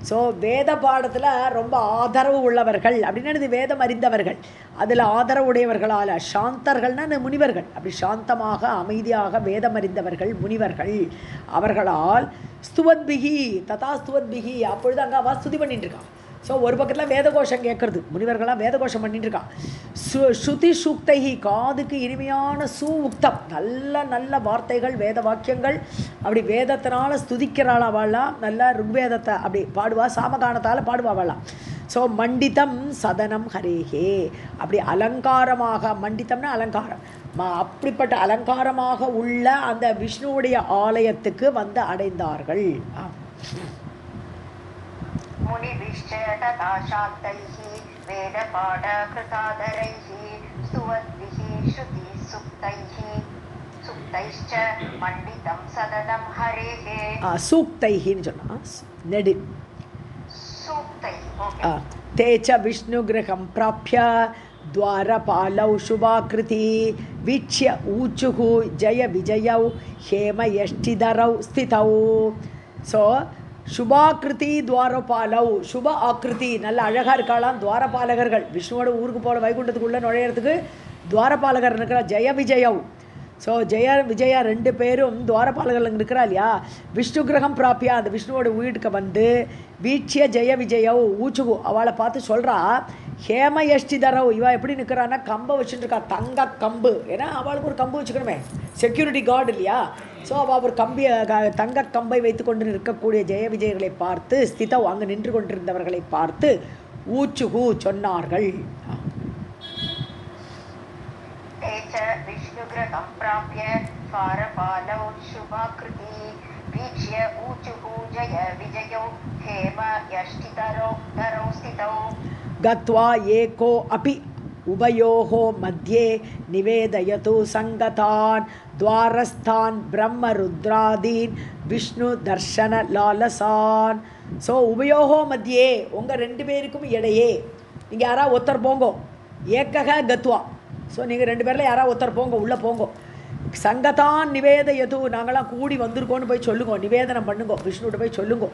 [SPEAKER 1] ஸோ வேத பாடத்தில் ரொம்ப ஆதரவு உள்ளவர்கள் அப்படின்னு வேதம் அறிந்தவர்கள், அதில் ஆதரவு உடையவர்களால் சாந்தர்கள்னா முனிவர்கள். அப்படி சாந்தமாக அமைதியாக வேதம் அறிந்தவர்கள் முனிவர்கள். அவர்களால் ஸ்துவத்பிகி ததா ஸ்துவத்பிகி அப்பொழுது அங்கே அவள் ஸ்துதி பண்ணிட்டு இருக்கான். ஸோ ஒரு பக்கத்தில் வேதகோஷம் கேட்குறது, முனிவர்களாக வேதகோஷம் பண்ணிட்டு இருக்கான். ஸ்ருதி சூக்தைகி காதுக்கு இனிமையான சூக்தம் நல்ல நல்ல வார்த்தைகள் வேத வாக்கியங்கள் அப்படி வேதத்தினால ஸ்துதிக்கிறாள் அவளாம். நல்ல ருக்வேதத்தை அப்படி பாடுவா, சாமகானத்தால் பாடுவா அவளாம். ஸோ மண்டிதம் சதனம் ஹரேஹே அப்படி அலங்காரமாக, மண்டிதம்னா அலங்காரம், அப்படிப்பட்ட அலங்காரமாக உள்ள அந்த விஷ்ணுவுடைய ஆலயத்துக்கு வந்து அடைந்தார்கள்.
[SPEAKER 2] मुनिभिश्च तथा शाक्तैः वेदपाठकृतादरैः स्तुवद्भिः श्रुतिसूक्तैः सुक्तैश्च मण्डितं सदनं हरेः
[SPEAKER 1] सूक्तैहिன்னு சொன்னா நெடு
[SPEAKER 2] सूक्तैः
[SPEAKER 1] ते च विष्णुगृहं प्राप्य द्वारपालौ शुभाकृति वीक्ष्य ऊचुः जय विजयौ हेमयष्टिधरौ स्थितौ ஸோ சுபாகிருதி துவாரபாலௌ சுப ஆக்கிருதி நல்ல அழகாக இருக்காளாம் துவாரபாலகர்கள் விஷ்ணுவோட ஊருக்கு போல வைகுண்டத்துக்குள்ளே நுழையிறதுக்கு துவாரபாலகர் இருக்கிறா ஜெய விஜயவ் ஸோ ஜெய விஜயா ரெண்டு பேரும் துவாரபாலகர்கள் இருக்கிறா இல்லையா விஷ்ணு கிரகம் பிராப்பியா அந்த விஷ்ணுவோட வீட்டுக்கு வந்து வீட்சிய ஜெய விஜயவ் ஊச்சுகு அவளை பார்த்து சொல்கிறா ஹேமயஷ்டிதரவ் இவள் எப்படி நிற்கிறான்னா கம்பை வச்சுட்டு இருக்கா தங்க கம்பு ஏன்னா அவளுக்கு ஒரு கம்பு வச்சுக்கணுமே செக்யூரிட்டி கார்டு இல்லையா ஸோ அவள் ஒரு தங்க கம்பை வைத்து கொண்டு நிற்கக்கூடிய ஜெய விஜயர்களை பார்த்து ஸ்திதவ் அங்கே நின்று கொண்டிருந்தவர்களை பார்த்து ஊச்சுகு சொன்னார்கள்
[SPEAKER 2] विष्णुगृहं प्राप्य द्वारपालौ शुभाकृति वीक्ष्य ऊचुः जय विजयौ हेम यष्टिधरौ स्थितौ
[SPEAKER 1] गत्वा एको अपि उभयोः मध्ये निवेदयतु संगतान् द्वारस्थान् ब्रह्मरुद्रादीन् विष्णुदर्शनलालसान् ஸோ உபயோகோ மத்தியே உங்கள் ரெண்டு பேருக்கும் இடையே நீங்கள் யாராவது ஒருத்தர் போங்கோ ஏக்கக கத்வா ஸோ நீங்கள் ரெண்டு பேரில் யாராவது ஒருத்தர் போங்க உள்ளே போங்கோ சங்கதான் நிவேதயது நாங்களாம் கூடி வந்திருக்கோன்னு போய் சொல்லுங்கோ நிவேதனம் பண்ணுங்கோ விஷ்ணுகிட்ட போய் சொல்லுங்கோ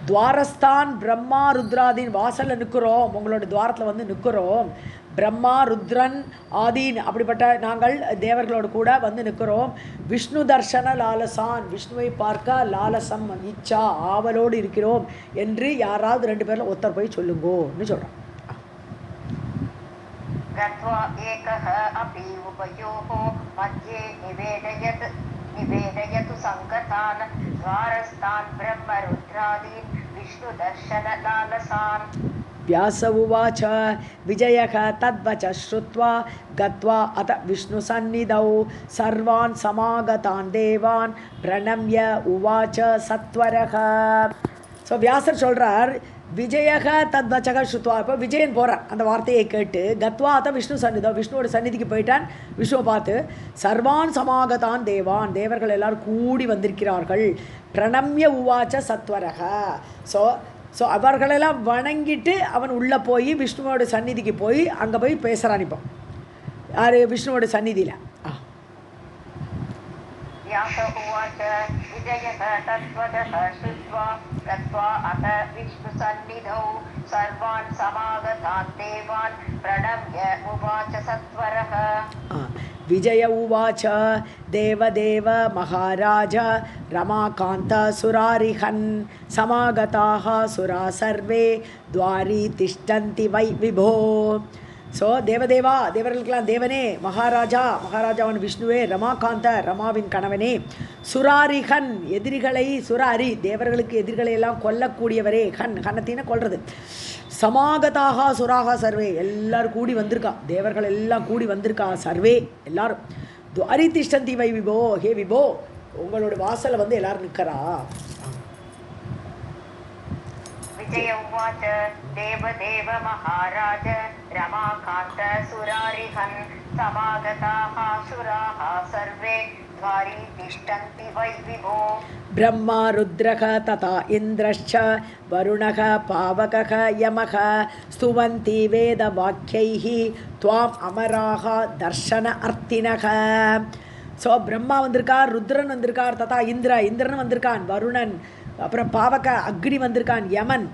[SPEAKER 1] துவாரஸ்தான் பிரம்மா ருத்ராதீன் வாசலில் நிற்கிறோம் உங்களோட துவாரத்தில் வந்து நிற்கிறோம் பிரம்மா ருத்ரன் ஆதீன் அப்படிப்பட்ட நாங்கள் தேவர்களோடு கூட வந்து நிற்கிறோம் விஷ்ணு தர்ஷன லாலசான் விஷ்ணுவை பார்க்க லாலசம் இச்சா ஆவலோடு இருக்கிறோம் என்று யாராவது ரெண்டு பேரில் ஒருத்தர் போய் சொல்லுங்கோன்னு சொல்கிறோம்
[SPEAKER 2] गत्वा एकः अपि उभयोः मध्ये निवेदयतु संगतान् द्वारस्थान् ब्रह्मरुद्रादीन् विष्णुदर्शनलालसान्
[SPEAKER 1] व्यास उवाच विजयः तद्वच श्रुत्वा गत्वा अथ विष्णुसन्निधौ सर्वान् समागतान् देवान् प्रणम्य उवाच सत्वरः ஸோ வியாசர் சொல்கிறார் விஜயக தத்வச்சக ஸ்ருத்வா இப்போ விஜயன் போகிறார் அந்த வார்த்தையை கேட்டு கத்வா அத்த விஷ்ணு சன்னிதோ விஷ்ணுவோட சந்நிதிக்கு போயிட்டான் விஷ்ணுவை பார்த்து சர்வான் சமாகதான் தேவான் தேவர்கள் எல்லாரும் கூடி வந்திருக்கிறார்கள் பிரணம்ய உவாச்ச சத்வரக ஸோ அவர்களெல்லாம் வணங்கிட்டு அவன் உள்ளே போய் விஷ்ணுவோட சந்நிதிக்கு போய் அங்கே போய் பேசுகிறான் இப்போ யார் விஷ்ணுவோட சந்நிதியில்
[SPEAKER 2] व्यास उवाच विजयः तद्वचः श्रुत्वा गत्वा अथ विष्णुसन्निधौ सर्वान् समागतान् देवान् प्रणम्य उवाच सत्वरः
[SPEAKER 1] विजय उवाच देवदेव महाराज रमाकान्त सुरारिहन् समागताः सुरा सर्वे द्वारी तिष्ठन्ति वै विभो ஸோ தேவதேவா தேவர்களுக்கெல்லாம் தேவனே மகாராஜாவான் விஷ்ணுவே ரமாகாந்த ரமாவின் கணவனே சுராரிஹன் எதிரிகளை சுராரி தேவர்களுக்கு எதிரிகளை எல்லாம் கொல்லக்கூடியவரே ஹன்னத்தின கொல்றது சமாகதாக சுராக சர்வே எல்லாரும் கூடி வந்திருக்கா தேவர்கள் எல்லாம் கூடி வந்திருக்கா சர்வே எல்லாரும் துவாரி திஷ்டந்தி வை விபோ ஹே விபோ உங்களோட வாசலில் வந்து எல்லாரும் நிற்கிறா
[SPEAKER 2] विजय उवाच देवदेव महाराज रमाकान्त सुरारिहन् समागताः सुराः सर्वे द्वारी तिष्ठन्ति वै विभो
[SPEAKER 1] ब्रह्मा रुद्रः तथा इन्द्रश्च वरुणः पावकः यमः स्तुवन्ति वेदवाक्यैः त्वाम् अमराः दर्शन अर्थिनः ஸோ பிரம்மா வந்திருக்கார் ருத்ரன் வந்திருக்கார் ததா இந்திரன் வந்திருக்கான் வருணன் அப்புறம் பாவக அக்னி வந்திருக்கான் யமன்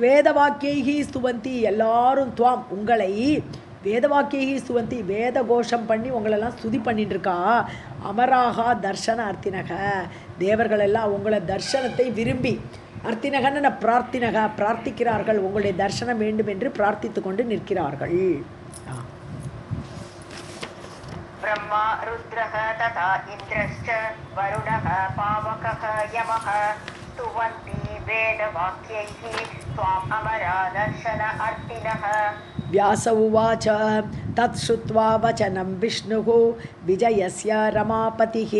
[SPEAKER 1] வேதவாக்கியைகி ஸ்துவந்தி எல்லாரும் துவாம் உங்களை வேதவாக்கியைகி ஸ்துவந்தி வேத கோஷம் பண்ணி உங்களெல்லாம் ஸ்துதி பண்ணிட்டு இருக்கா அமராகா தர்ஷன அர்த்தினக தேவர்கள் எல்லாம் உங்களை தர்ஷனத்தை விரும்பி அர்த்தினகன்னு பிரார்த்திக்கிறார்கள் உங்களுடைய தர்சனம் வேண்டும் என்று பிரார்த்தித்து கொண்டு நிற்கிறார்கள்
[SPEAKER 2] ब्रह्मा रुद्रः तथा इन्द्रश्च वरुणः पावकः यमः स्तुवन्ति वेदवाक्यैः त्वाम् अमरा दर्शन अर्थिनः
[SPEAKER 1] व्यास उवाच तत्श्रुत्वा वचनं विष्णुः विजयस्य रमापतिः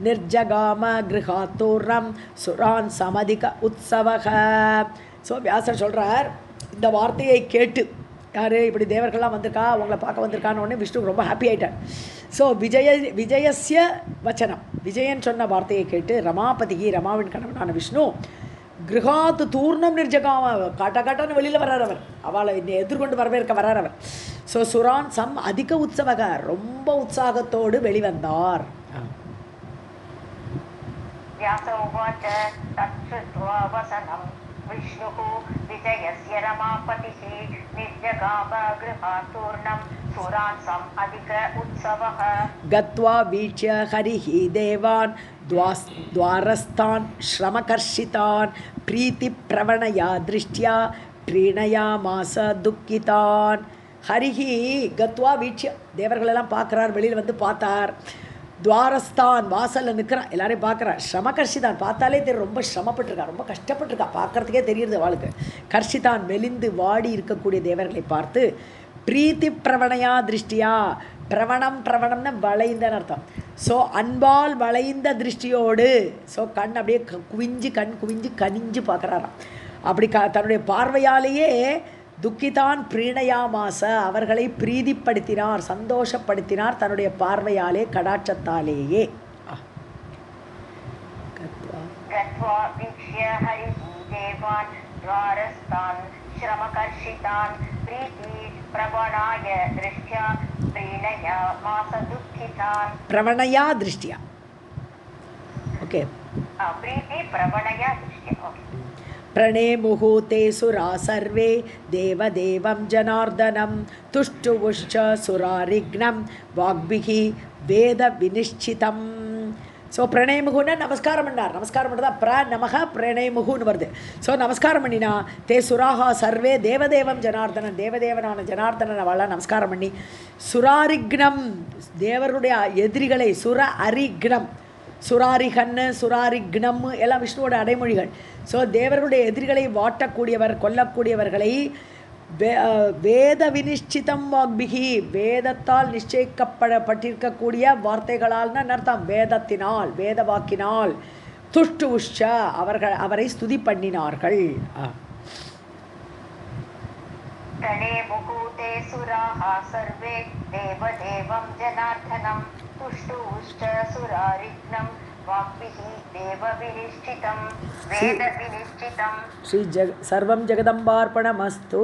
[SPEAKER 1] निर्जगाम गृहात् दूरं सुरान् समधिक उत्सवः ஸோ வியாசர் சொல்கிறார், இந்த வார்த்தையை கேட்டு யார் இப்படி தேவர்கள்லாம் வந்திருக்கா, அவங்கள பார்க்க வந்திருக்கான்னு உடனே விஷ்ணு ரொம்ப ஹாப்பி ஆகிட்டார். ஸோ விஜயஸ்ய வச்சனம், விஜயன் சொன்ன வார்த்தையை கேட்டு ரமாபதிக்கு, ரமாவின் கணவனான விஷ்ணு கிரகாத்து தூர்ணம் நிர்ஜகாம காட்டான்னு வெளியில் வர்றார் அவர், அவளை எதிர்கொண்டு வரவேற்க வர்றார் அவர். ஸோ சுரான் சம் அதிக உற்சவக, ரொம்ப உற்சாகத்தோடு வெளிவந்தார்.
[SPEAKER 2] विष्णुः विजयस्य रमापतिः निर्जगाम गृहातूर्णं सुरांसम् अधिक उत्सवः
[SPEAKER 1] गत्वा वीक्ष्य हरिः देवान् द्वारस्थान् श्रमकर्षितान् प्रीतिप्रवणया दृष्ट्या प्रीणयामास दुःखितान्. ஹரிஹி கத்வா வீட்சிய, தேவர்களெல்லாம் பார்க்குறார், வெளியில் வந்து பார்த்தார். துவாரஸ்தான், வாசலில் நிற்கிறான், எல்லாரையும் பார்க்குறான். ஸ்ரமகர்ஷிதான், பார்த்தாலே தெரியும் ரொம்ப சிரமப்பட்டிருக்கா, ரொம்ப கஷ்டப்பட்டிருக்கா, பார்க்குறதுக்கே தெரியுது அவளுக்கு. கர்ஷிதான், மெலிந்து வாடி இருக்கக்கூடிய தேவர்களை பார்த்து பிரீத்தி பிரவணையா திருஷ்டியா, பிரவணம்னா வளைந்தன்னு அர்த்தம். ஸோ அன்பால் வளைந்த திருஷ்டியோடு, ஸோ கண் அப்படியே கண் குவிஞ்சு கனிஞ்சு பார்க்குறாராம். அப்படி தன்னுடைய பார்வையாலேயே துக்கிதான் பிரீணயாமாச, அவர்களை பிரீதிப்படுத்தினார், சந்தோஷப்படுத்தினார் தன்னுடைய பார்வையாலே, கடாட்சத்தாலேயே. பிரவணயா திருஷ்டியா, ஓகே, प्रणेमुः ते सुरा सर्वे देवदेवं जनार्दनं तुष्टुवुश्च सुरारिघ्नं वाग्भिः वेदविनिश्चितं. ஸோ பிரணயமுகுன்னா நமஸ்காரம் பண்ணார். நமஸ்காரம் பண்ணதான் நமக பிரணயமுகுன்னு வருது. ஸோ நமஸ்காரம் பண்ணினா தே சுராஹா சர்வே தேவதேவம் ஜனார்தனன், தேவதேவனான ஜனார்தனன் அவளாம் நமஸ்காரம் பண்ணி சுராரிக்னம், தேவருடைய எதிரிகளை, சுர அரிக்னம், சுராரிகன்னு சுராரிக்னம் எல்லாம் விஷ்ணுவோட அடைமொழிகள். ஸோ தேவர்களுடைய எதிரிகளை வாட்டக்கூடியவர், கொல்லக்கூடியவர்களை வேத வினிஷ்சிதம் வாக்பிகி, வேதத்தால் நிச்சயிக்கப்பட்டிருக்கக்கூடிய வார்த்தைகளால்னு அர்த்தம், வேதத்தினால், வேத வாக்கினால். துஷ்டு உஷ்ச, அவரை ஸ்துதி பண்ணினார்கள். ஸ்ரீ சர்வம் ஜெகதம்பார்ப்பணமஸ்து.